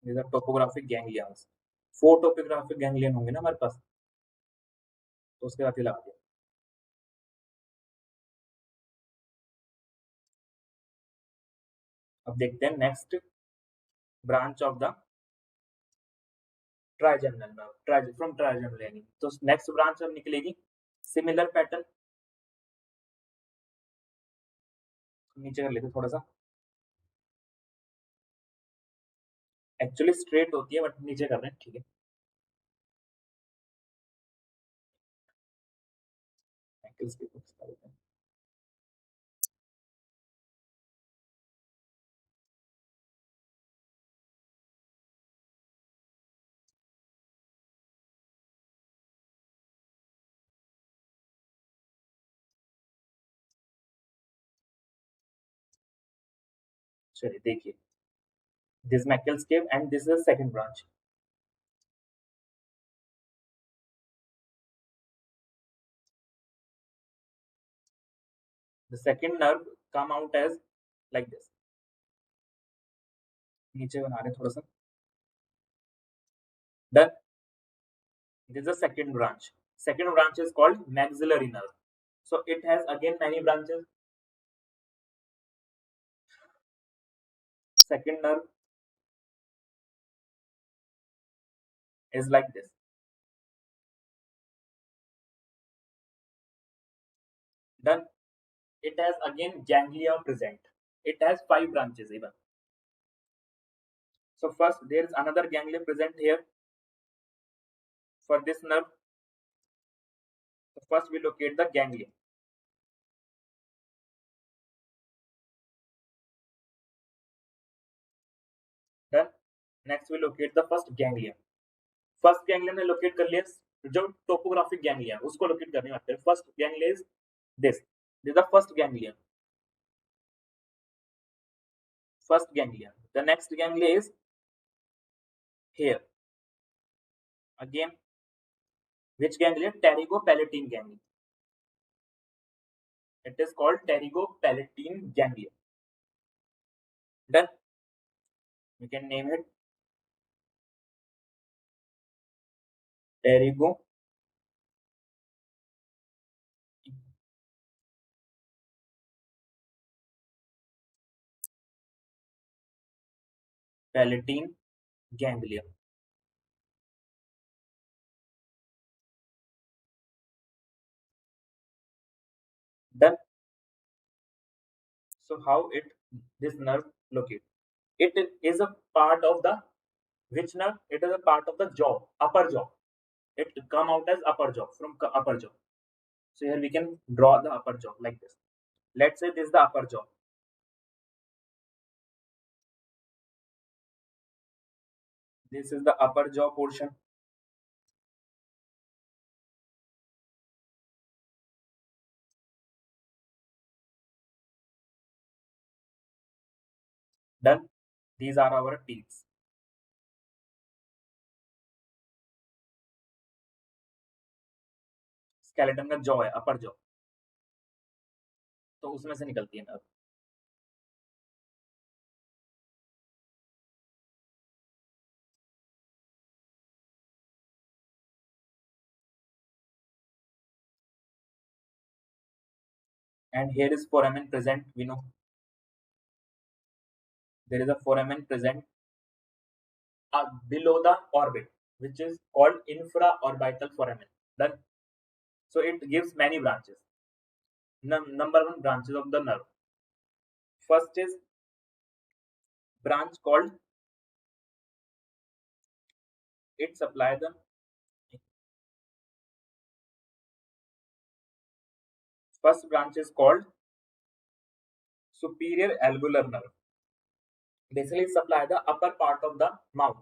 These are topographic ganglions. 4 topographic ganglion होंगे ना हमारे पास, तो उसके साथ ही लगा दिया. अब देखते हैं next branch of the trigeminal nerve, from trigeminal यानी. तो नेक्स्ट ब्रांच अब निकलेगी सिमिलर पैटर्न. नीचे कर लेते थोड़ा सा. एक्चुअली स्ट्रेट होती है बट नीचे कर रहे हैं, ठीक है. चलिए देखिए, this Meckel's cave and this is the second branch. The second nerve come out as like this. नीचे बना रहे थोड़ा सा. Done. This is the second branch. Second branch is called maxillary nerve. So it has again many branches. second nerve is like this. Then it has again ganglia present. It has 5 branches even. So first there is another ganglia present here for this nerve. So first we locate the ganglia. Then next we locate the first ganglia. First ganglion ने locate कर लिया जो topographic ganglia उसको locate करने वाले हैं. First ganglia is this is the first ganglia. First ganglia. The next ganglia is here again. which ganglia? Pterigopalatine ganglia. It is called Pterigopalatine ganglia. Then we can name it Pterigopalatine ganglia. Then so how it this nerve locate? It is a part of the which nerve? It is a part of the jaw, upper jaw. It come out as upper jaw from upper jaw. So here we can draw the upper jaw like this. Let's say this is the upper jaw. This is the upper jaw portion. Then these are our teeth. Skeleton का jaw है अपर jaw तो उसमें से निकलती है nerve. And here is foramen present. We know there is a foramen present below the orbit, which is called infraorbital foramen. Then so it gives many branches. Number one branches of the nerve. First is branch called it supply the first branch is called superior alveolar nerve. Basically it supply the upper part of the mouth.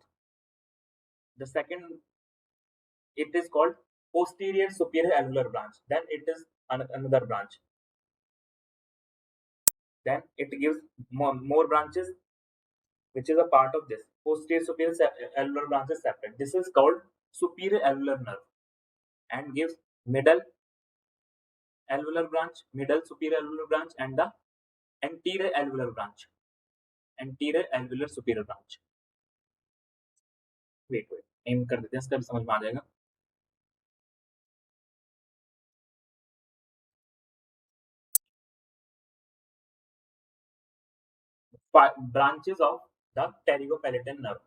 The second it is called posterior superior alveolar branch. Then it is another branch. Then it gives more branches, which is a part of this. Posterior superior alveolar branch is separate. This is called superior alveolar nerve and gives middle alveolar branch, middle superior alveolar branch, and the anterior alveolar branch. Anterior alveolar superior branch. Wait. Name कर देते हैं इसका भी समझ में आ जाएगा. Branches of the pterigopalatin nerve.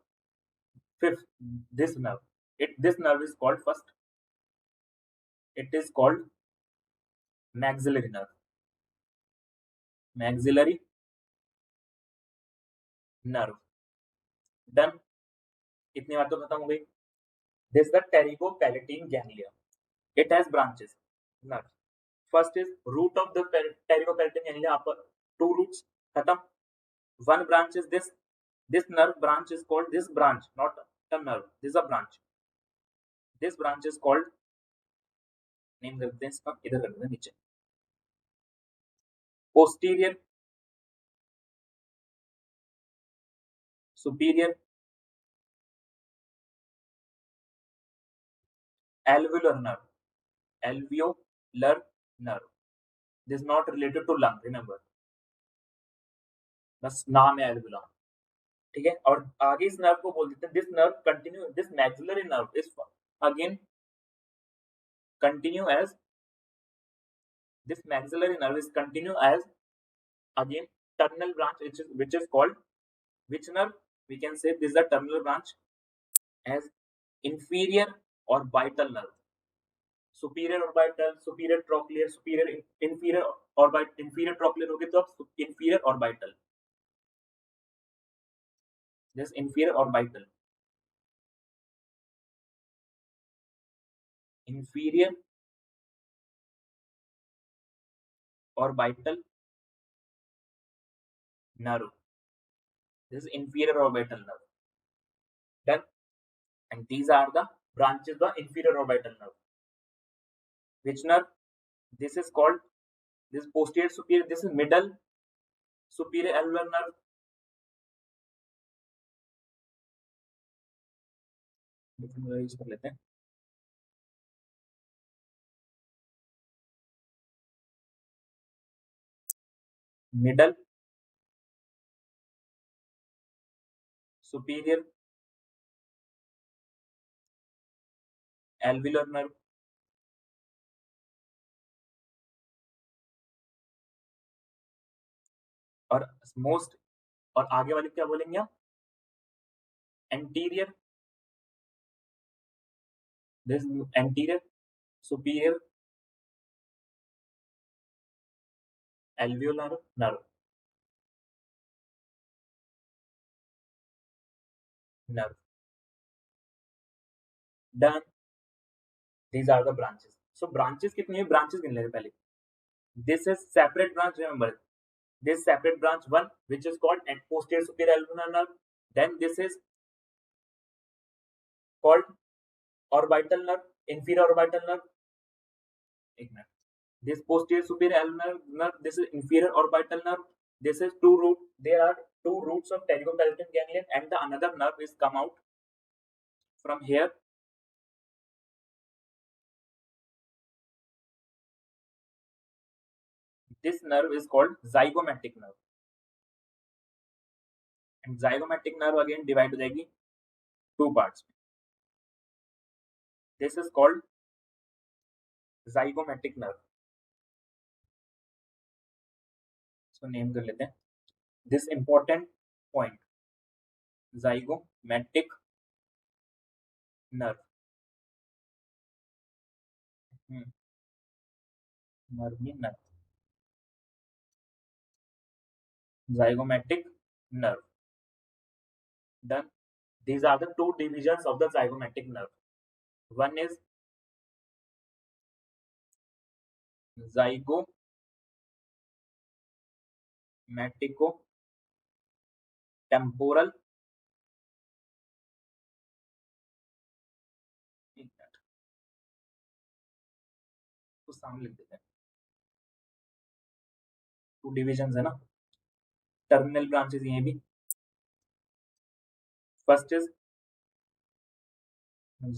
Fifth, this nerve. This nerve is called first. It is called maxillary nerve. Maxillary nerve. Then इतनी बात तो खत्म हो गई. This is the pterigopalatine ganglia. It has branches. Nerve. First is root of the pterigopalatine ganglia. Upper two roots. खत्म. One branch is this. This nerve branch is called this branch, not a nerve. This is a branch. This branch is called name करते हैं इसका इधर कर देते हैं नीचे. Posterior superior alveolar nerve. Alveolar nerve. This is not related to lung. Remember. बस नाम है alveolar. ठीक है. और आगे इस नर्व को बोल देते हैं. This nerve continue. This maxillary nerve is again continue as this maxillary nerve is continue as again terminal branch which is called Which nerve? We can say this is the terminal branch as inferior orbital nerve. Superior orbital, superior trochlear, inferior orbital, inferior trochlear होगी तो आप inferior orbital. This inferior orbital. Inferior orbital nerve. This is inferior orbital nerve. Done. And these are the branches of the inferior orbital nerve. Which nerve? This is called, this posterior superior, this is middle superior alveolar nerve. Use कर लेते हैं. Middle superior alveolar nerve. और most, और आगे वाले क्या बोलेंगे आप? Anterior, this anterior superior alveolar nerve. Nerve. Done. These are the branches. So branches कितनी है? Branches गिन लेंगे पहले. This is separate branch. Remember, this separate branch one, which is called posterior superior alveolar nerve. Then this is called orbital nerve, inferior orbital nerve. This posterior superior alveolar nerve. This is inferior orbital nerve. This is two root. There are two roots of Pterigopalatine ganglion, and the another nerve is come out from here. This nerve is called zygomatic nerve. And zygomatic nerve again divide हो जाएगी two parts. This is called zygomatic nerve. So name कर लेते हैं. This important point, zygomatic nerve. Nerve mean nerve. Zygomatic nerve. Then these are the two divisions of the zygomatic nerve. One is zygomatico-temporal. तो सामने लिख देते हैं. Two divisions है ना. टर्मिनल ब्रांचेस ये भी. First is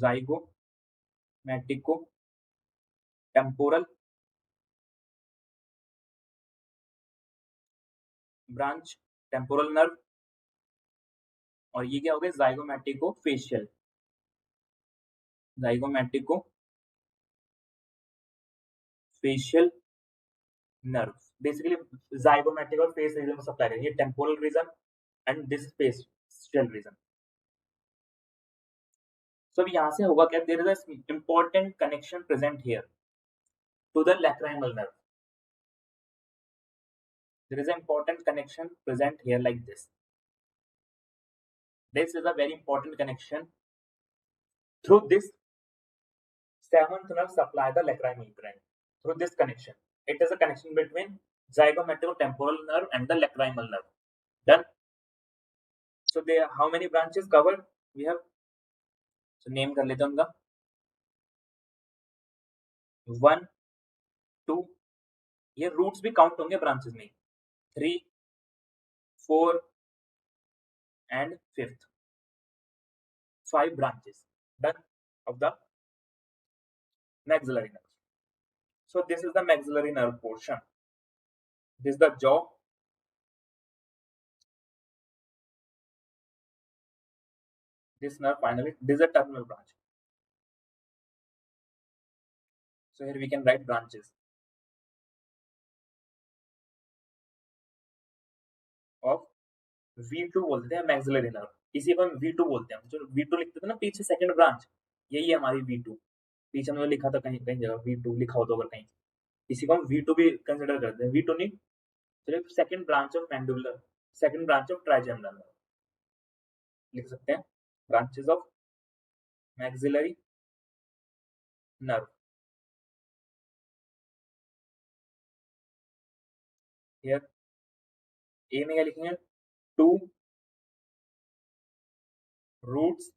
zygomatic-temporal branch, temporal nerve. और ये क्या हो गया? zygomatic-facial. zygomatic-facial nerve. Basically zygomatic और face region में सप्लाई करेंगे. Temporal region and this facial region. So यहाँ से होगा क्या? There is a important connection present here to the lacrimal nerve. There is an important connection present here like this. This is a very important connection. Through this, seventh nerve supply the lacrimal brain. Through this connection, it is a connection between zygomatic-temporal nerve and the lacrimal nerve. Done. So there, how many branches covered we have? So name कर लेते हैं उनका. 1, 2. ये roots भी count होंगे branches में. 3, 4 and 5th. 5 branches. Done of the maxillary nerve. So this is the maxillary nerve portion. This is the jaw. This nerve finally, this is a terminal branch. So here we can write branches of V2 बोलते हैं maxillary nerve, इसी को हम V2 बोलते हैं। जो V2 लिखते थे ना पीछे सेकंड ब्रांच, यही है हमारी V2। पीछे मैंने लिखा था कहीं कहीं जगह V2 लिखा हो तो अगर कहीं, इसी को हम V2 भी कंसिडर करते हैं। V2 नहीं, सिर्फ second branch of mandibular, second branch of trigeminal लिख सकते हैं, branches of maxillary nerve. Here A में क्या लिखेंगे, टू रूट्स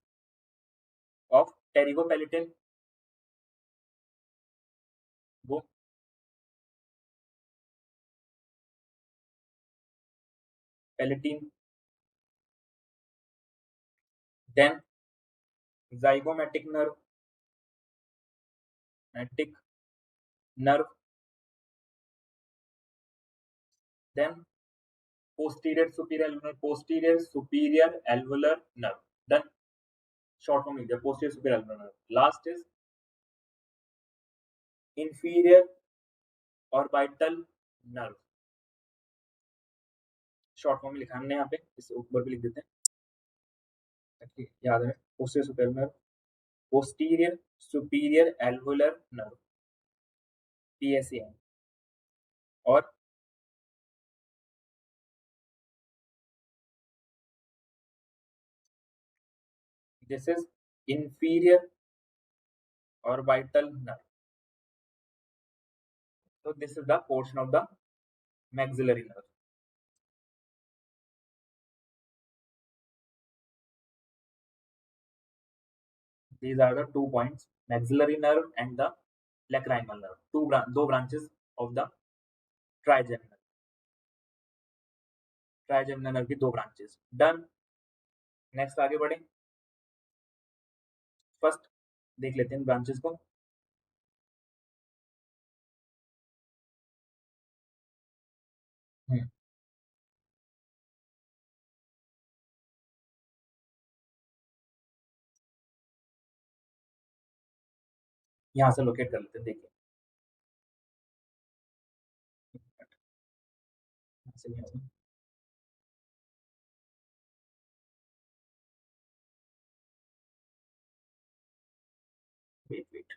ऑफ टेरिगोपैलेटिन, वो palatine, then zygomatic nerve, matic nerve, then posterior superior alveolar nerve, then short form लिख दिया posterior superior alveolar nerve, last is inferior orbital nerve, short form में लिखा हमने यहाँ पे, इस ऊपर भी लिख देते हैं ताकि याद रहे, posterior superior nerve, posterior superior alveolar nerve, PSA, और this is inferior orbital nerve. So this is the portion of the maxillary nerve. These are the 2 points: maxillary nerve and the lacrimal nerve. Two branches of the trigeminal. Trigeminal nerve की दो branches. Done. Next आगे बढ़े. First देख लेते हैं branches को. यहाँ से लोकेट कर लेते हैं, देखिए वेट वेट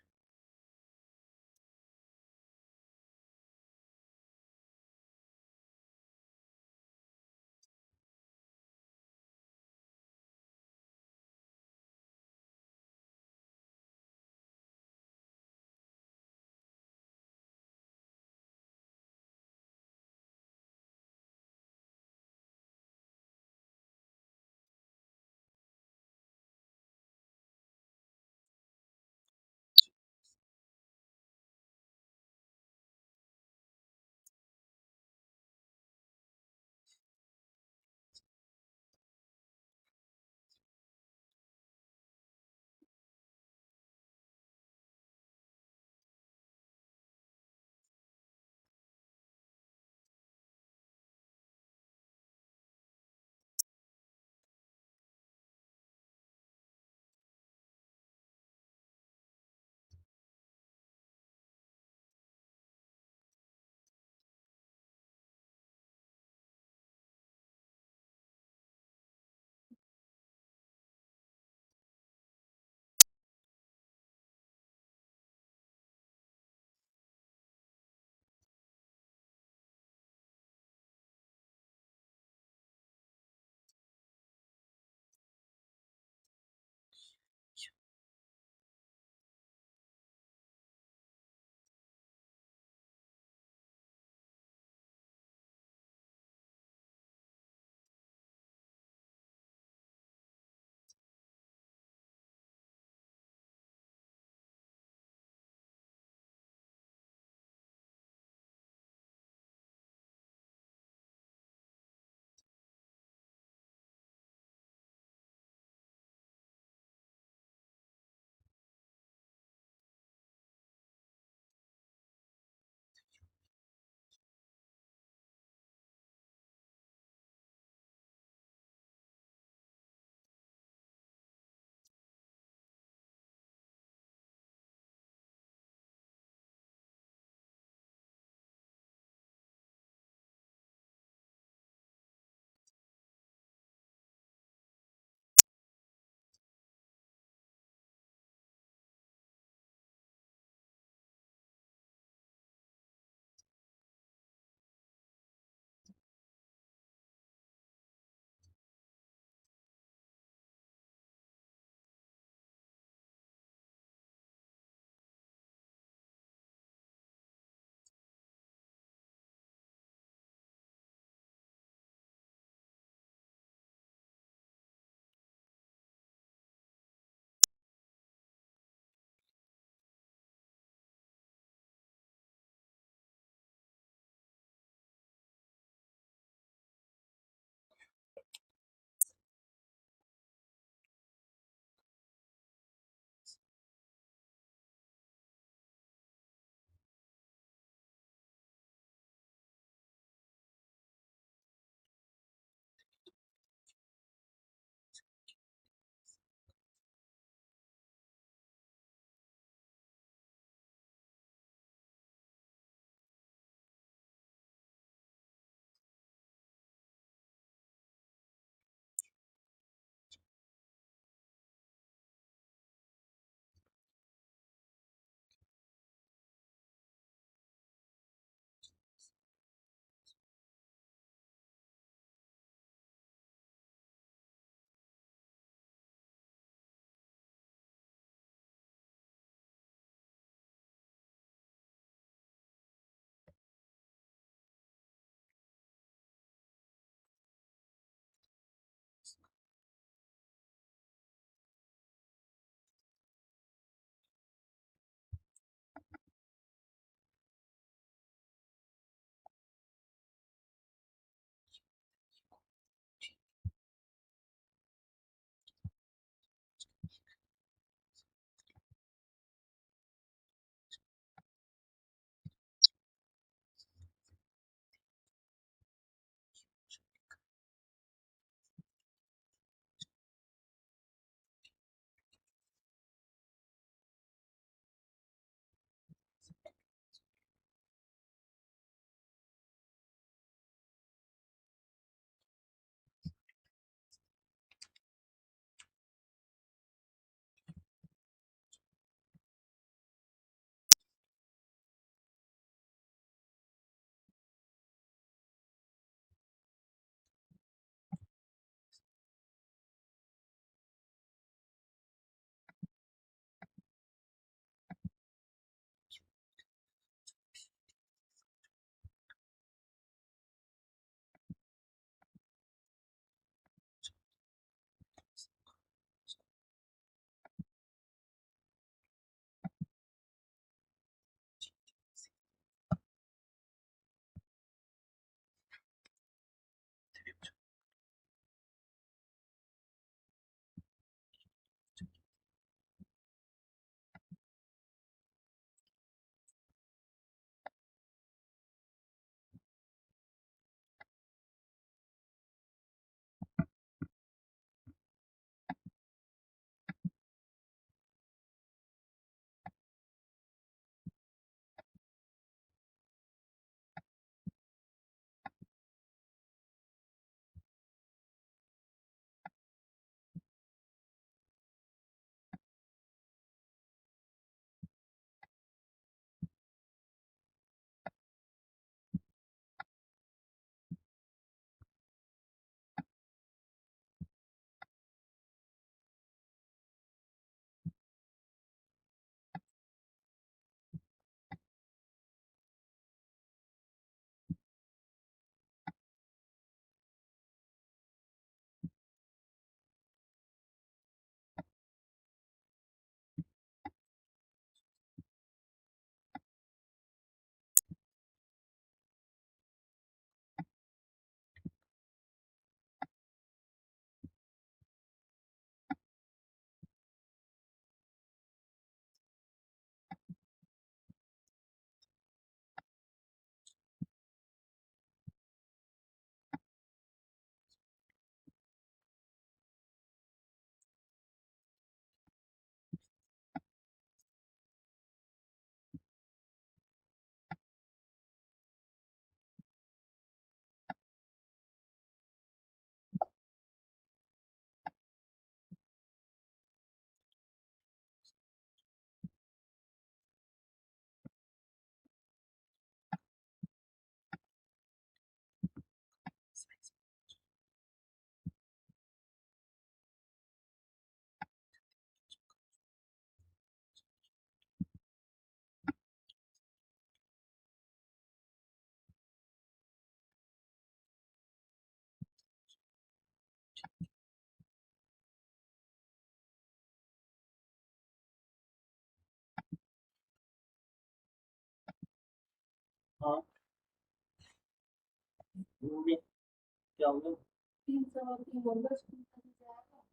वो भी क्या होगा?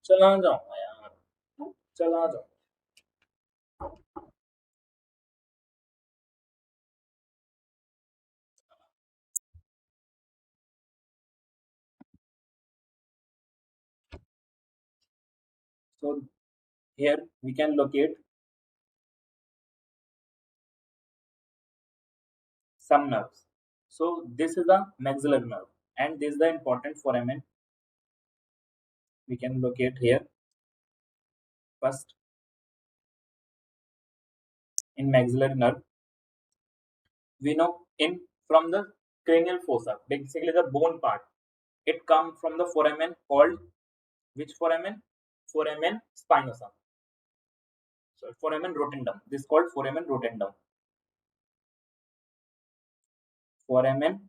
चला जाऊंगा यार, चला जाऊंगा. So here we can locate some nerves. So this is the maxillary nerve, and this is the important foramen. We can locate here first in maxillary nerve. We know in from the cranial fossa, basically the bone part. It comes from the foramen called which foramen? Foramen spinosum. So foramen rotundum. This is called foramen rotundum. Foramen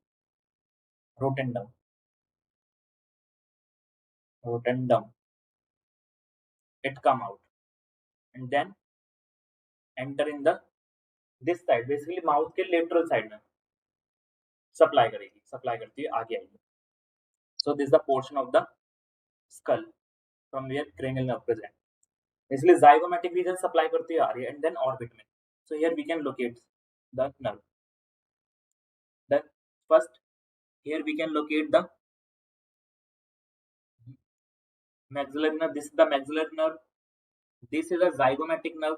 rotundum. Rotundum. It come out and then enter in the this side. Basically mouth के lateral side में supply करेगी, supply करती है आगे आएगी. So this is the portion of the skull from where cranial nerve present. इसलिए zygomatic region supply करती है आगे and then orbit में. So here we can locate the nerve. Then first here we can locate the maxillary nerve. This is the maxillary nerve. This is a zygomatic nerve.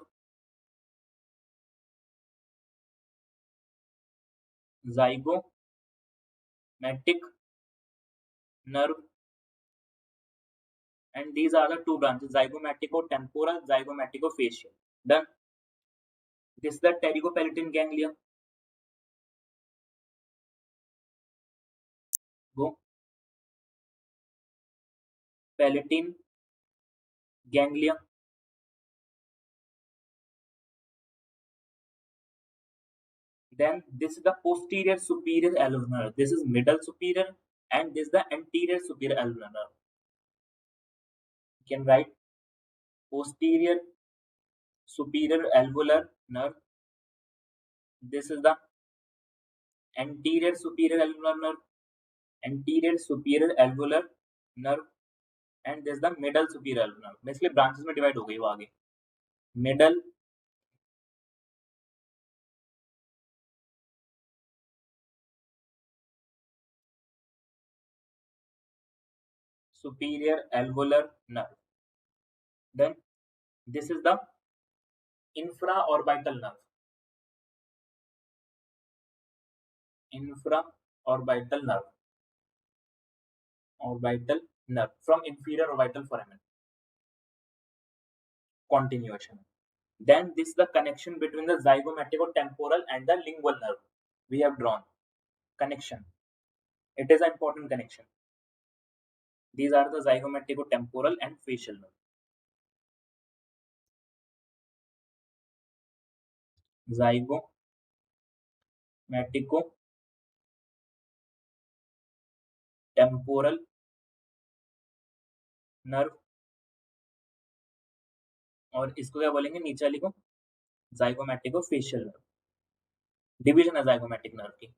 Zygomatic nerve, and these are the two branches: zygomatico-temporal, zygomatico-facial. Then this is the pterigopalatine ganglia. Go palatine ganglia. Then this is the posterior superior alveolar. This is middle superior, and this is the anterior superior alveolar. You can write posterior superior alveolar nerve. This is the anterior superior alveolar nerve. Anterior superior alveolar nerve, and this is the middle superior alveolar nerve. Basically branches में divide हो गई वो आगे. Middle superior alveolar nerve. Then this is the infraorbital nerve. Infraorbital nerve. Orbital nerve from inferior orbital foramen. Continuation. Then this is the connection between the zygomatico-temporal and the lingual nerve. We have drawn connection. It is an important connection. These are the zygomatico-temporal and facial nerve. Zygomatico-temporal nerve, और इसको क्या बोलेंगे नीचे वाली को? Zygomatico-facial nerve. Division है zygomatic nerve की.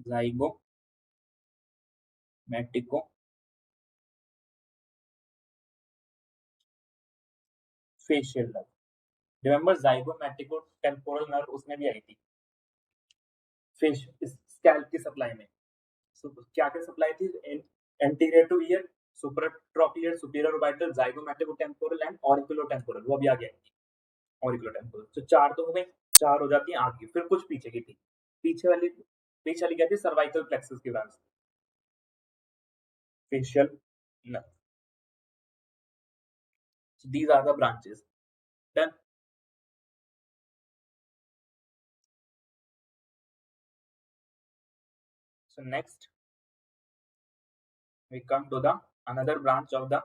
Zygomatico-facial nerve. Remember zygomatico-temporal nerve उसमें भी आई थी. फेस स्कैल्प की सप्लाई में. So क्या क्या सप्लाई थी? Anterior to ear, supratrochlear, superior orbital, zygomatico-temporal and auriculotemporal. वो अभी आ गया. Auriculotemporal. तो चार तो हो गए, चार हो जाती है आगे. फिर कुछ पीछे की थी. पीछे वाली क्या थी? सर्वाइकल प्लेक्सस की branch. Facial nerve. So these are the branches. Then so next we come to the another branch of the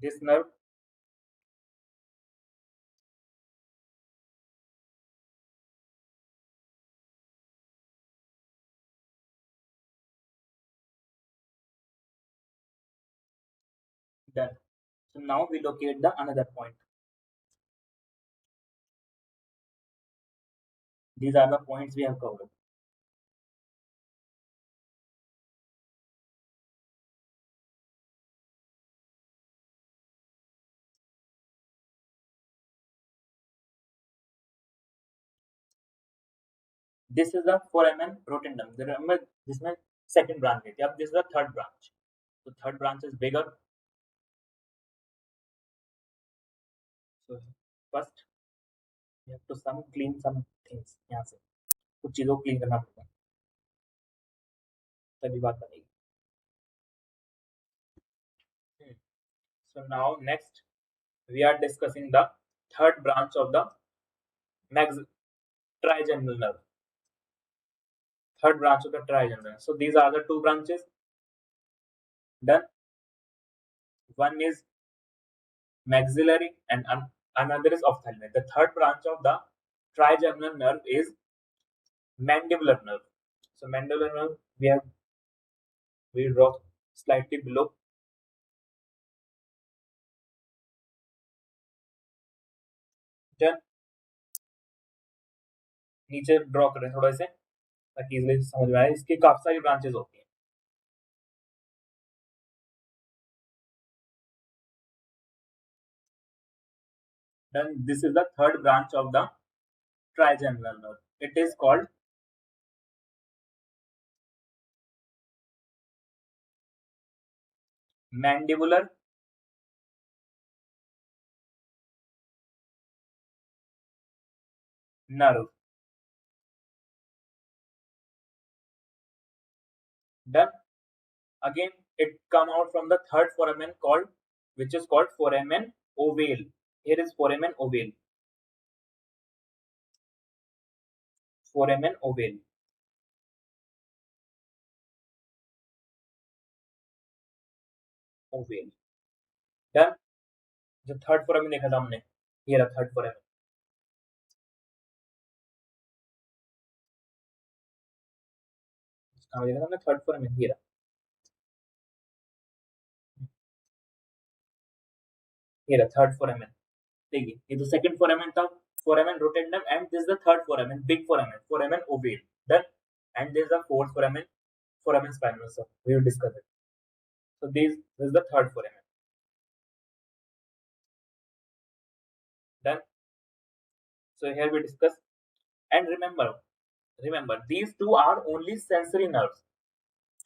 this nerve. Then so now we locate the another point. These are the points we have covered. This is the foramen rotundum. Remember, जिसमें second branch थी, अब this is the third branch. So third branch is bigger. So first we have to clean some things. यहाँ से कुछ चीजों को clean करना पड़ेगा, तभी बात बनेगी. So now next we are discussing the third branch of the trigeminal nerve. Third branch of the trigeminal. So these are the two branches. Done. One is maxillary and another is ophthalmic. The third branch of the trigeminal nerve is mandibular nerve. So mandibular nerve we draw slightly below. Done. नीचे draw करें थोड़ा से ताकि easily समझ में आए. इसके काफी सारी ब्रांचेस होती हैं. Then this is the third branch of the trigeminal nerve. It is called mandibular nerve. Done. Again, it come out from the third foramen which is called foramen ovale. Here is foramen ovale. Foramen ovale. Ovale. Done. जो third फोराmen देखा था हमने, ये रहा third फोराmen. कहाँ देखा था हमने थर्ड फोराmen? ये रहा. ये रहा थर्ड फोराmen. देखिए, ये तो सेकंड फोराmen था, foramen rotundum, and this is the third foramen, big foramen ovale. Done. And this is the fourth foramen spinosus. We will discuss it. So this is the third foramen. Done. So here we discuss, and remember these two are only sensory nerves.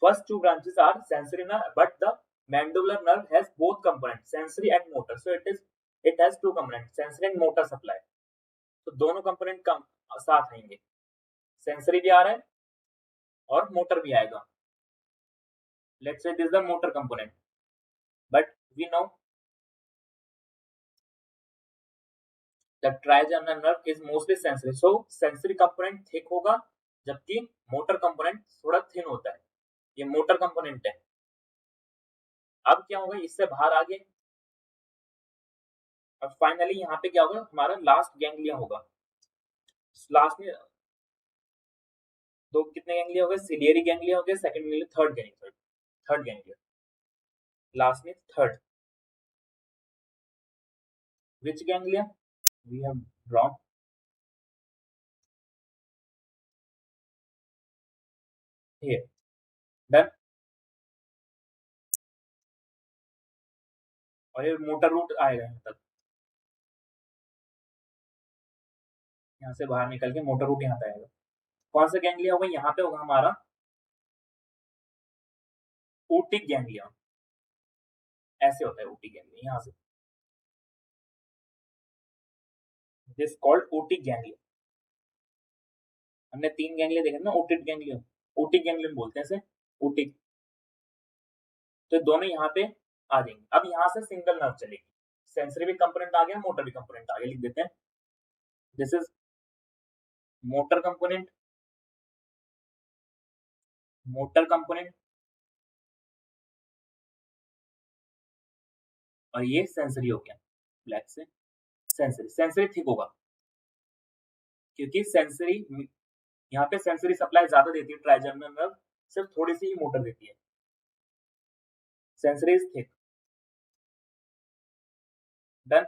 First two branches are sensory nerve, but the mandibular nerve has both components, sensory and motor. So it has two components, sensory and motor supply. तो दोनों component का साथ आएंगे, sensory भी आ रहा है और motor भी आएगा. Let's say this is the motor component, but we know the trigeminal nerve is mostly sensory. So sensory component thick होगा, जबकि मोटर कंपोनेंट थोड़ा थिन होता है. ये मोटर कंपोनेंट है. अब क्या होगा, इससे बाहर आगे, अब फाइनली यहाँ पे क्या होगा, हमारा लास्ट गैंग्लिया होगा. लास्ट में दो कितने गैंग्लिया हो गए, सिलियरी गैंग्लिया हो गए, सेकंड में थर्ड गैंग्लिया, लास्ट में third. Which ganglia we have drawn? Here. Done. और ये मोटर रूट आएगा यहाँ तक, यहाँ से बाहर निकल के मोटर रूट यहाँ पे आएगा. कौन सा गैंग्लिया होगा, यहाँ पे होगा हमारा ओटिक गैंग्लिया. ऐसे होता है ओटिक गैंग्लिया, यहाँ से दिस कॉल्ड ओटिक गैंग्लिया. हमने तीन गैंग्लिया देखे ना, ओटिक गैंग्लियन बोलते हैं इसे, ओटिक. तो दोनों यहाँ पे आ जाएंगे. अब यहाँ से सिंगल नर्व चलेगी, सेंसरी भी कंपोनेंट आ गया, मोटर भी कंपोनेंट आ गया. लिख देते हैं, दिस इज मोटर कंपोनेंट, और ये सेंसरी हो गया. ब्लैक से सेंसरी थिक होगा, क्योंकि सेंसरी यहाँ पे सेंसरी सप्लाई ज्यादा देती है, ट्राइजेमिनल नर्व सिर्फ थोड़ी सी ही मोटर देती है. Sensory is thick. डन.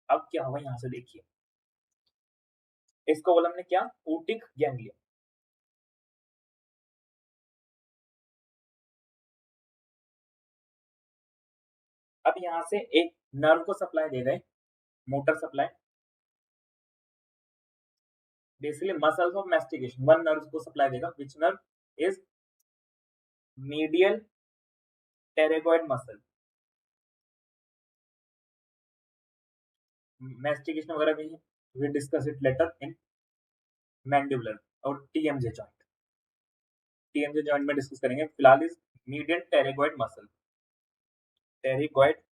अब क्या होगा, यहाँ से देखिए, इसको बोला हमने क्या, ओटिक गैंग्लिया. अब यहाँ से एक नर्व को सप्लाई दे गए, motor supply, basically muscles of mastication, one nerve को supply देगा, which nerve is medial pterygoid muscle. Mastication वगैरह भी है, we discuss it later in mandibular और TMJ joint. TMJ joint में डिस्कस करेंगे, फिलहाल इस medial pterygoid muscle, pterygoid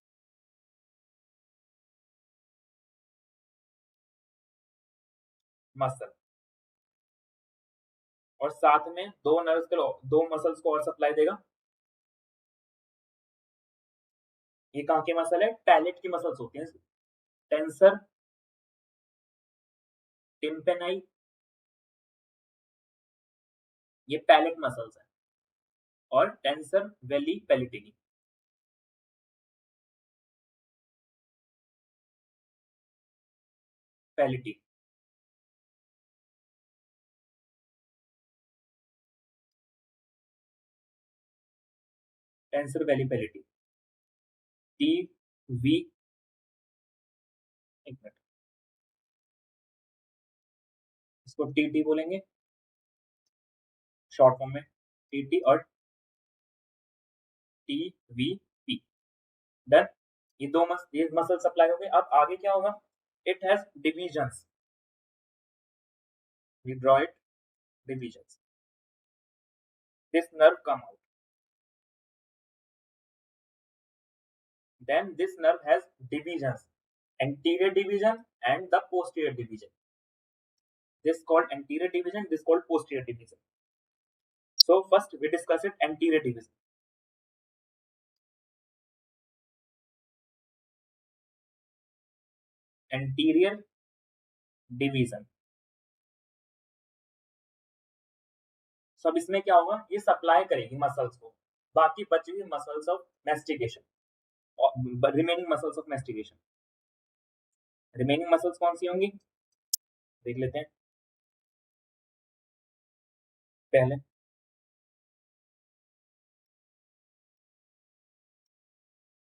muscle, और साथ में दो नर्व्स को, दो मसल्स को और सप्लाई देगा. ये कहाँ के मसल है? पैलेट की मसल्स होती हैं, टेंसर टिम्पेनाई, ये पैलेट मसल्स है, और टेंसर वेली पैलेटिनी, पैलेटी, टेंसर वेली पैलेटी, टी वी, एक मिनट, इसको टीटी बोलेंगे शॉर्ट फॉर्म में, टीटी और टी वी पी. डन. ये दो ये मसल सप्लाई हो गए. अब आगे क्या होगा? It has divisions, we draw it, divisions. This nerve come out, then this nerve has divisions, anterior division and the posterior division. This called anterior division, this called posterior division. So first we discuss it, anterior division. Anterior division. So अब इसमें क्या होगा? ये supply करेगी muscles को, बाकी बची हुई muscles of mastication, remaining muscles of mastication. Remaining muscles कौन सी होंगी देख लेते हैं.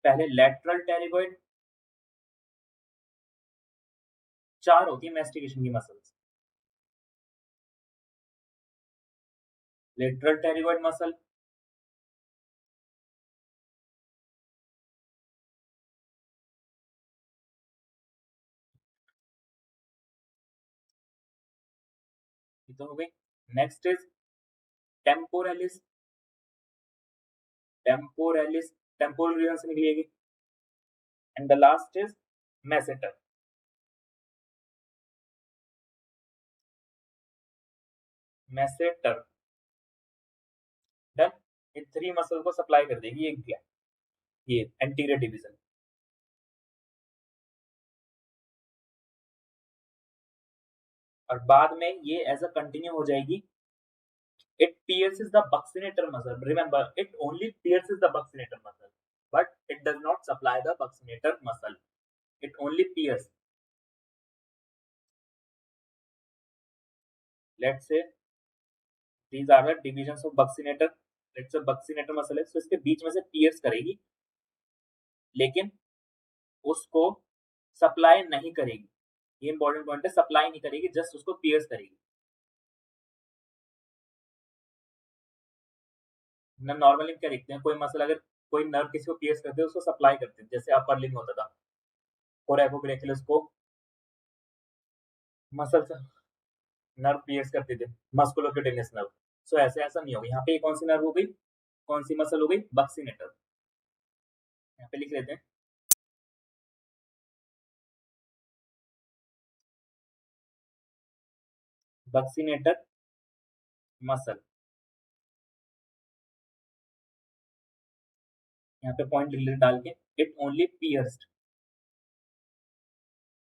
पहले लैटरल टेरिगोइड, चार होती है मैस्टिकेशन की मसल्स. लेटरल टेरिगोइड मसल, ये तो हो गई. Next is temporalis, temporalis temporal reason से निकलेगी. And the last is masseter, masseter. Done. ये थ्री मसल को सप्लाई कर देगी ये एंटीरियर डिवीजन. और बाद में ये एज अ कंटिन्यू हो जाएगी. It pierces the buccinator muscle. Remember, it only pierces the buccinator muscle, but it does not supply the buccinator muscle. It only pierces. Let's say these are the divisions of buccinator. Let's say buccinator muscle है, so इसके बीच में से pierce करेगी, लेकिन उसको supply नहीं करेगी. ये इंपॉर्टेंट पॉइंट है, सप्लाई नहीं करेगी, जस्ट उसको pierce करेगी. ना नॉर्मली क्या देखते हैं, कोई मसल अगर कोई नर्व किसी को pierce करते हैं, उसको सप्लाई करते हैं, जैसे अपर लिंग होता था, कोरेकोब्रेकियस को मसल से नर्व pierce करते थे, मस्कुलोक्यूटेनियस नर्व. सो ऐसे ऐसा नहीं होगा. यहाँ पे कौन सी नर्व हो गई, कौन सी मसल हो गई? बक्सिनेटर. यहाँ पे लिख लेते हैं, बक्सिनेटर मसल. यहाँ पे पॉइंट डाल के, it only pierced,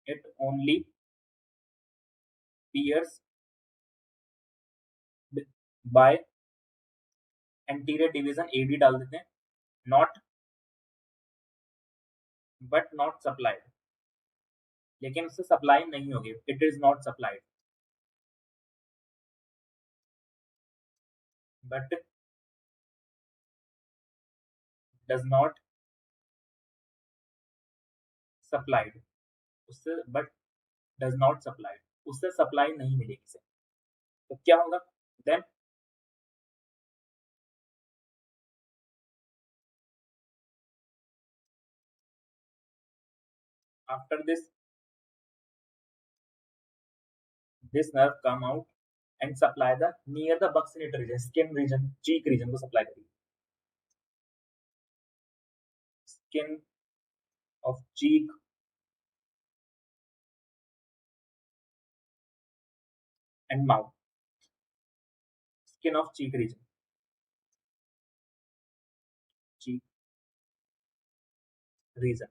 it only pierce by anterior division, AD डाल देते हैं, नॉट बट नॉट सप्लाइड. लेकिन उससे सप्लाई नहीं होगी, it is not supplied, but does not supplied. उससे, बट डज नॉट सप्लाई, उससे सप्लाई नहीं मिलेगी इसे, तो क्या होगा? Then after this nerve come out and supply the near the buccinate region, skin region, cheek region को supply करेगी, skin of cheek and mouth, skin of cheek region, cheek region.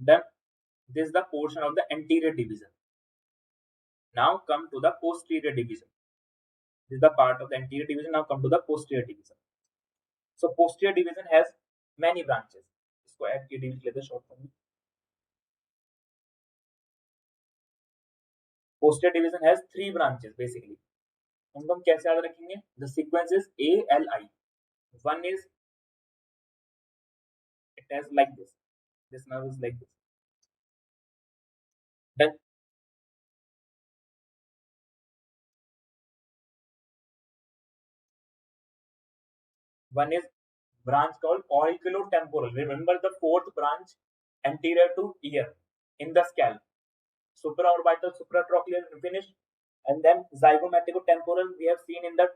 Then this is the portion of the anterior division. Now come to the posterior division. This is the part of the anterior division. Now come to the posterior division. So posterior division has many branches. इसको add के delete लेते short form में. Posterior division has three branches basically. उनको हम कैसे याद रखेंगे? The sequence is ALI. One is, it has like this. This nerve is like this. Then one is branch called auriculotemporal. Remember the fourth branch anterior to ear in the scalp. Supraorbital, supratrochlear finished, and then zygomaticotemporal we have seen in the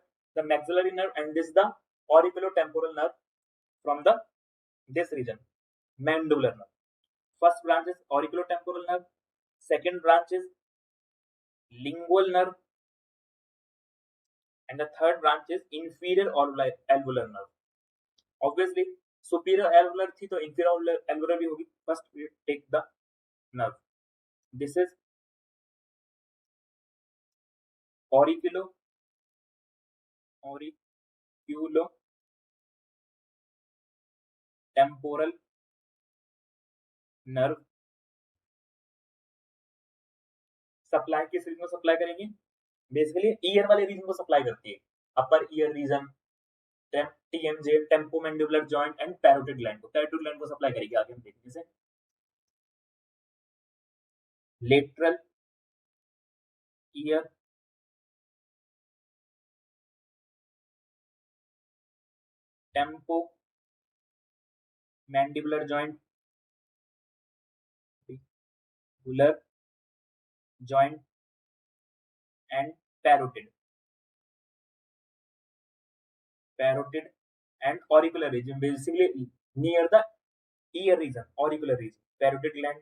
maxillary nerve, and this is the auriculotemporal nerve from the this region, mandibular nerve. First branch is auriculotemporal nerve. Second branch is lingual nerve, and the third branch is inferior alveolar nerve. Obviously superior alveolar थी तो inferior alveolar भी होगी. First we take the nerve. This is auriculotemporal nerve. Supply किस region को supply करेंगे? Basically ear वाले region को supply करती है. Upper ear region, TMJ, temporomandibular joint and parotid gland को, पैरोटिड ग्लैंड को सप्लाई करेगी. आगे हम देखेंगे इसे. लेटरल ईयर टेम्पोमैंडिबुलर जॉइंट, बुलर joint and parotid and auricular region, basically near the ear region, auricular region, parotid gland.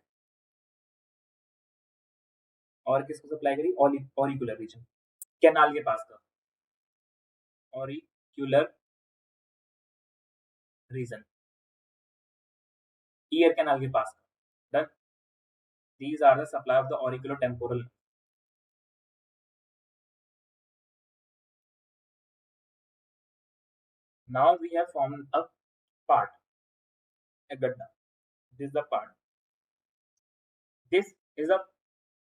और किसको सप्लाई करी? auricular region, कैनाल के पास का auricular region, ear canal के पास का. Then these are the supply of the auriculotemporal. Now we have formed a part, a gadda. This is the part. This is a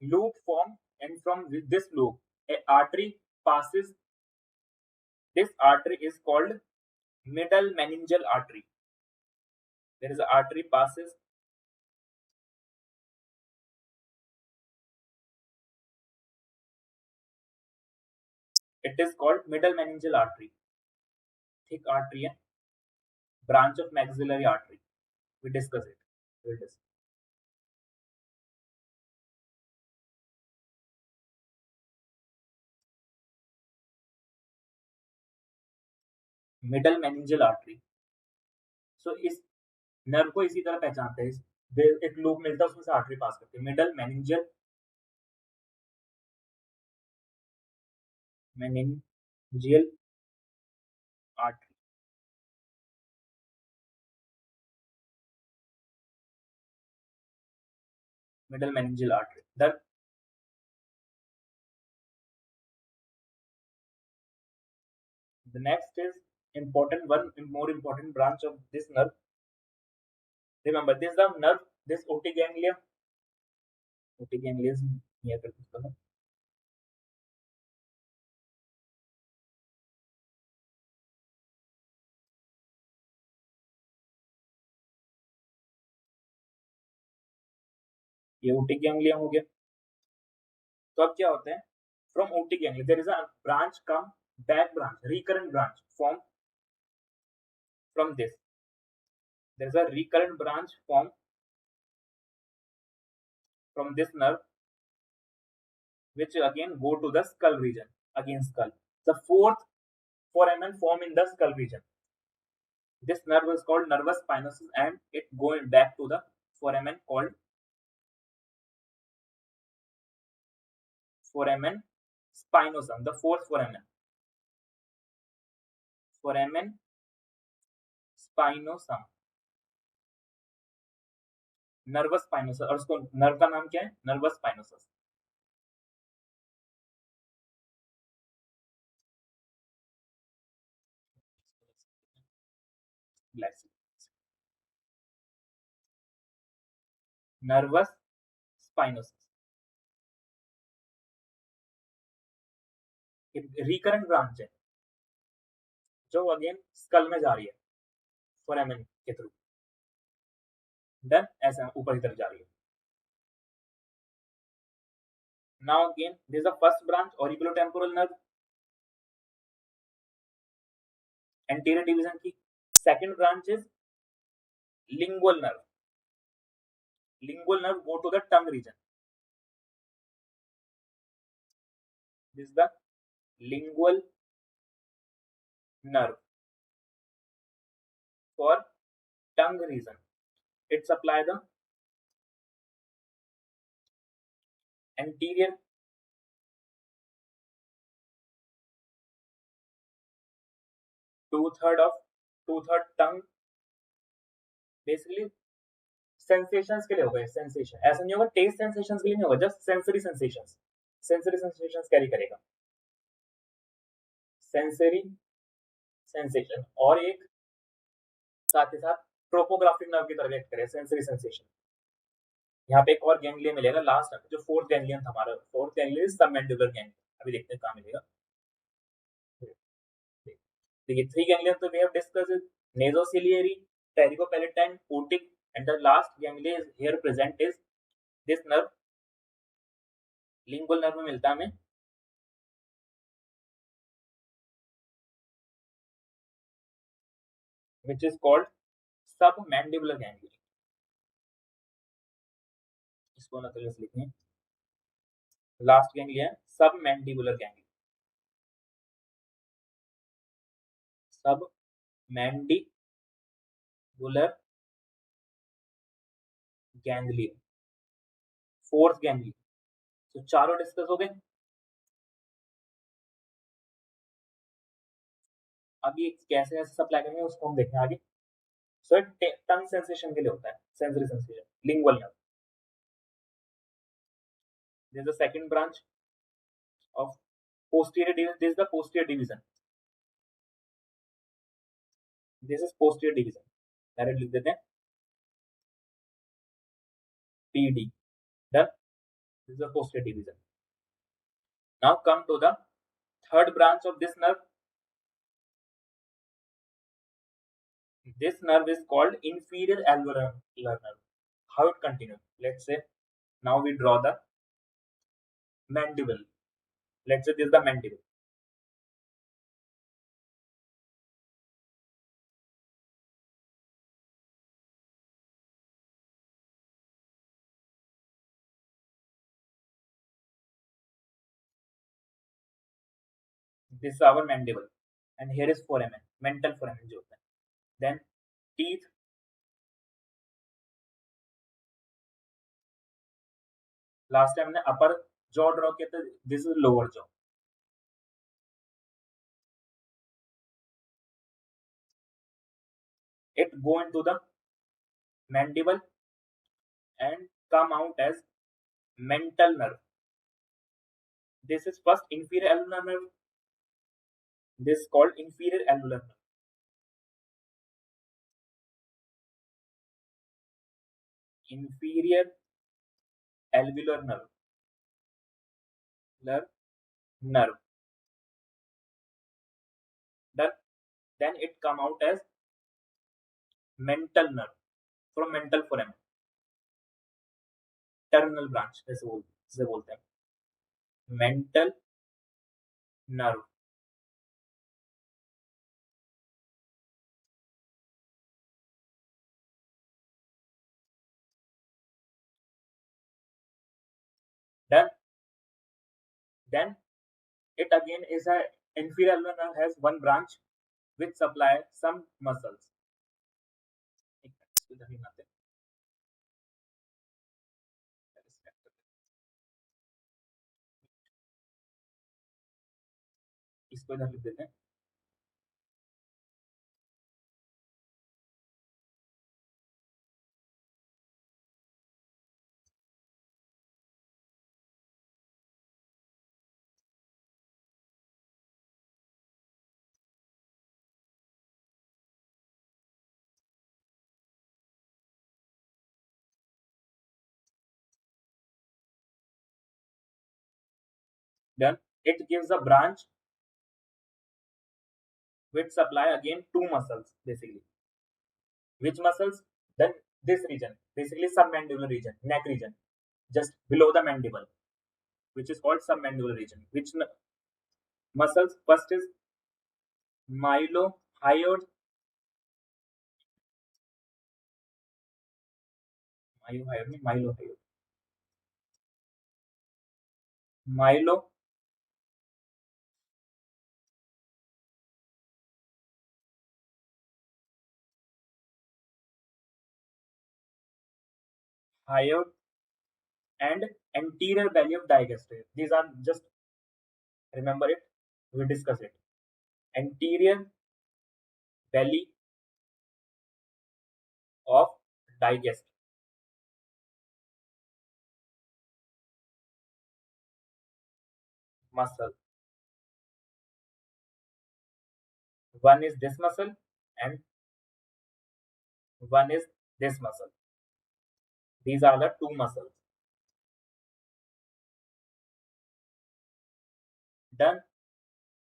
loop formed, and from this loop a artery passes. This artery is called middle meningeal artery. There is an artery passes it is called middle meningeal artery. Thick artery and branch of maxillary artery. We discuss it. We'll discuss. Middle meningeal artery. So इस nerve को इसी तरह पहचानते हैं. एक loop मिलता है उसमें से आर्टरी पास करती है. Middle meningeal artery. Middle meningeal artery. The next is important one, more important branch of this nerve. Remember, this is the nerve, this Otic ganglia. Otic ganglia is near to this. ये otic ganglia हो गया। तो अब क्या होता है, from otic ganglia there is a branch come back branch recurrent branch form from this. There is a recurrent branch formed from this nerve, which again go to the skull region. Again skull. The fourth foramen form in the skull region. This nerve is called nervus spinosus, and it going back to the foramen called foramen spinosum. The fourth foramen spinosum. Nervus spinosus, और उसको नर्व का नाम क्या है, nervus spinosus. Nervus spinosus recurrent branch है जो again school में जा रही है फोरामेन के थ्रू, देन ऐसा ऊपर की तरफ जा रही है। Now again, this is the first branch, auriculotemporal nerve, anterior division की। Second branch is lingual nerve. Lingual nerve go to the tongue region. This is the lingual nerve for tongue region. It supply the anterior two-third tongue, basically sensations के लिए होगा, sensation ऐसा नहीं होगा, taste sensations के लिए नहीं होगा, just sensory sensations कैरी करेगा, sensory sensation, और एक साथ ही साथ ट्रोपोग्राफिक नर्व की तरह एक्ट करे, सेंसरी सेंसेशन। यहाँ पे एक और गैंग्लिया मिलेगा लास्ट, जो फोर्थ गैंग्लियन था हमारा, फोर्थ गैंग्लियन सबमैंडिबुलर गैंग्लियन, अभी देखते हैं कहाँ मिलेगा। देखिए थ्री गैंग्लियन तो we have discussed, nasociliary, pterigopalatine, otic, and the last ganglia is here present is this nerve, lingual nerve में मिलता है हमें, which is called submandibular ganglia। इसको ना तो लिखें, लास्ट गैंग्लिया है submandibular ganglia, submandibular ganglia, fourth ganglia. तो चारों डिस्कस हो गए। अब ये कैसे ऐसे सप्लाई करेंगे उसको हम देखें आगे। सो टंग सेंसेशन के लिए होता है, sensory sensation, lingual nerve. This is the second branch of posterior division. This is the posterior division. This is posterior division. Direct लिख देते हैं PD. Done. This is the posterior division. Now come to the third branch of this nerve. This nerve is called inferior alveolar nerve. How it continues? Let's say now we draw the mandible. Let's say this is the mandible. This is our mandible, and here is foramen, mental foramen जो होता है. Then teeth. Last time हमने upper jaw draw किया था. This is lower jaw. It go into the mandible and come out as mental nerve. This is first inferior alveolar nerve. This is called inferior alveolar nerve. Inferior alveolar nerve. Nerve. Then it come out as mental nerve from mental foramen. Terminal branch जैसे बोलते हैं, mental nerve, then then it again is a inferior nerve has one branch which supply some muscles. इधर ही आते हैं, इसको इधर लिख देते हैं। Then it gives a branch which supply again two muscles basically. Which muscles? Then this region, basically submandibular region, neck region, just below the mandible, which is called submandibular region. Which muscles? First is myohyoid, mylohyoid, and anterior belly of digastric. These are just remember it. We discuss it. Anterior belly of digastric muscle. One is this muscle and one is this muscle. These are the two muscles. Done.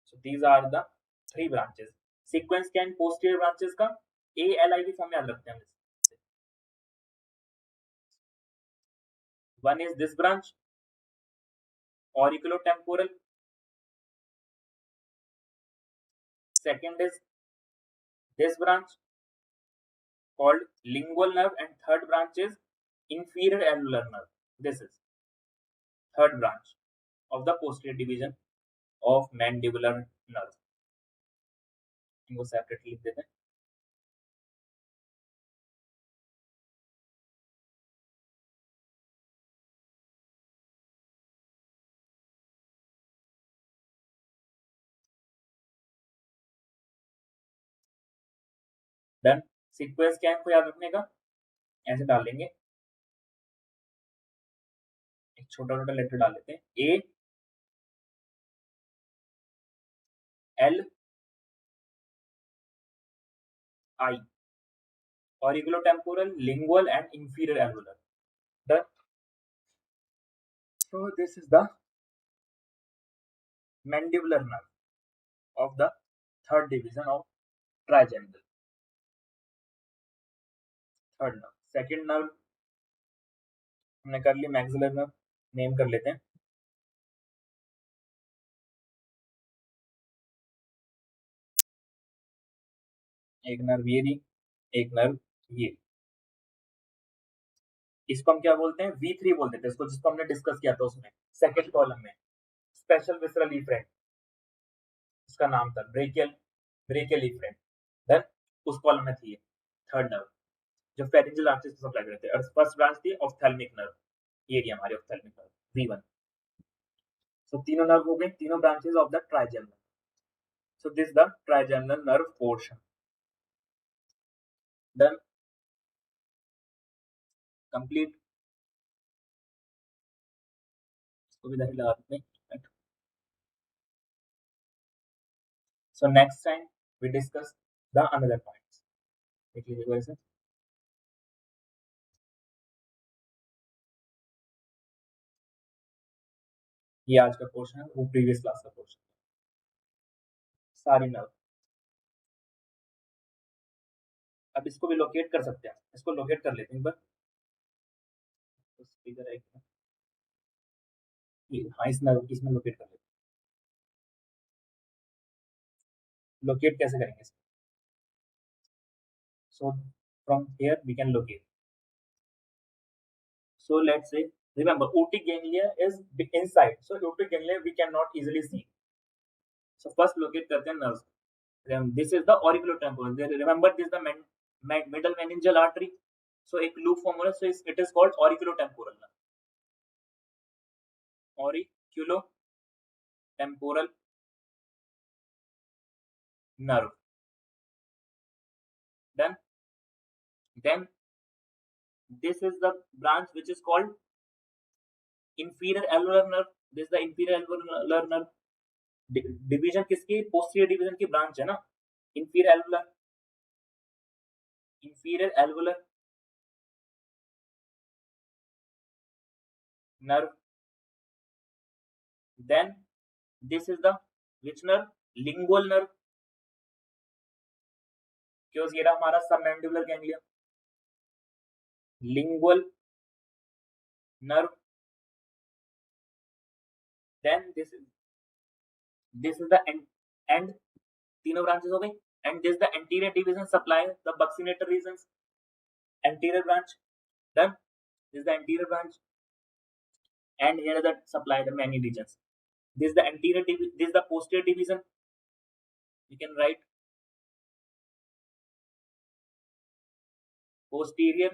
So these are the three branches. Sequence क्या है posterior branches का? ALIV form में याद रखते हैं. One is this branch, auriculotemporal. Second is this branch called lingual nerve, and third branch is inferior alveolar nerve. This is third branch of the posterior division of mandibular nerve. इनको separately लिख देते हैं. Done. Sequence क्या है आपको याद रखने का? ऐसे डाल लेंगे, एक छोटा छोटा लेटर डाल लेते हैं. A L I, auriculotemporal, lingual and inferior alveolar. Done. So this is the mandibular nerve of the third division of trigeminal. Third nerve. Second nerve हमने कर ली, मैक्सिलर नर्व. नेम कर लेते हैं. एक नर्व ये दी, एक नर्व ये. इसको हम क्या बोलते हैं? V3 बोलते थे इसको, जिसको हमने डिस्कस किया था उसमें सेकंड कॉलम में. स्पेशल विसरल इफरेंट इसका नाम था, ब्रेकियल इफरेंट. देन उस कॉलम में थी थर्ड नर्व जो फेरिंजियल आर्टरीज को सप्लाई करते हैं. और फर्स्ट ब्रांच थी ऑप्थेल्मिक नर्व. ये रही हमारी ऑप्थेल्मिक नर्व V1. सो तीनों नर्व हो गए, तीनों branches of the trigeminal. So this the trigeminal nerve portion. Then complete. इसको भी इधर लगा देते हैं. So next time we discuss the another points. देख लीजिए वैसे. ये आज का पोर्शन है, वो प्रीवियस क्लास का पोर्शन. सारी नर्व. अब इसको भी लोकेट कर सकते हैं. इसको लोकेट कर लेते हैं एक बार. तो फिगर है क्या? हाँ, इस नर्व इसमें लोकेट कर लेते हैं। लोकेट कैसे करेंगे? So from here we can locate. So let's say, remember, Otic ganglia is inside. So Otic ganglia we cannot easily see. So first locate करते हैं nerves. This is the auriculotemporal. Remember this is the middle meningeal artery. So एक loop form हो रहा है. So it is called auriculotemporal. Auriculotemporal nerve. Then this is the branch which is called inferior alveolar nerve. This is the inferior alveolar nerve. Division किसकी? Posterior division की branch है ना, inferior alveolar nerve. Then this is the which nerve? Lingual nerve. क्यों ये रहा हमारा submandibular ganglia. Lingual nerve. Then this is the end तीनों branches हो गई. And this is the anterior division supply the buccinator regions. Anterior branch. Then this is the anterior branch. And here is the supply the many regions. This is the this is the posterior division. You can write posterior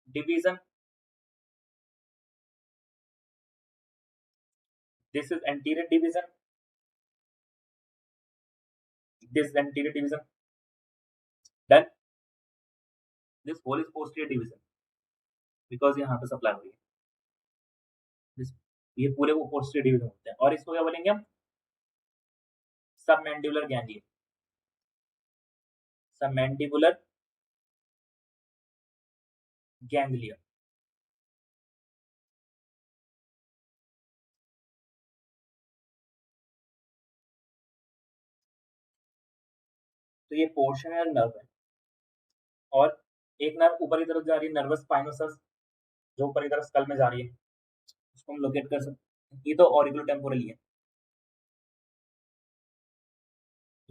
division. This is anterior division. This is anterior division. Then this whole is posterior division because यहाँ पे supply हो रही है. ये पूरे को posterior division होते हैं. और इसको क्या बोलेंगे हम? Submandibular ganglia. Submandibular ganglia. तो ये पोर्शनल नर्व है. और एक नर्व ऊपर की तरफ जा रही है, नर्वस स्पाइनोसस, जो ऊपर की तरफ स्कल में जा रही है, उसको हम लोकेट कर सकते हैं. ये तो ऑरिकुलो टेम्पोरल है.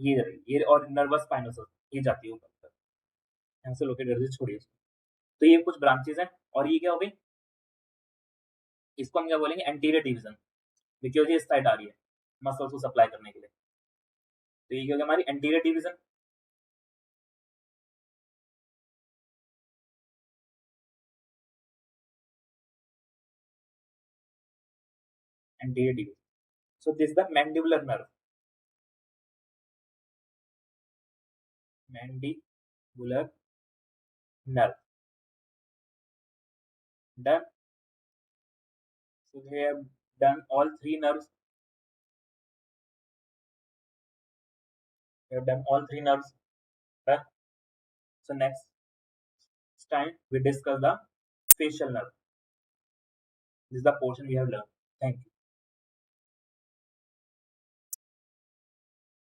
ये और नर्वस स्पाइनोसस ये जाती है ऊपर तक. यहाँ से लोकेट कर दीजिए, छोड़िए इसको. तो ये कुछ ब्रांचेस हैं. और ये क्या हो गई? इसको हम क्या बोलेंगे? एंटीरियर डिवीजन, बिकॉज ये इस साइड आ रही है मसल्स को सप्लाई करने के लिए. तो ये क्या हो गया हमारी anterior division. Anterior division. So this is the mandibular nerve. Mandibular nerve. Done. So we have done all three nerves. We have done all three nerves. Done. So next time we discuss the facial nerve. This is the portion we have learned. Thank you.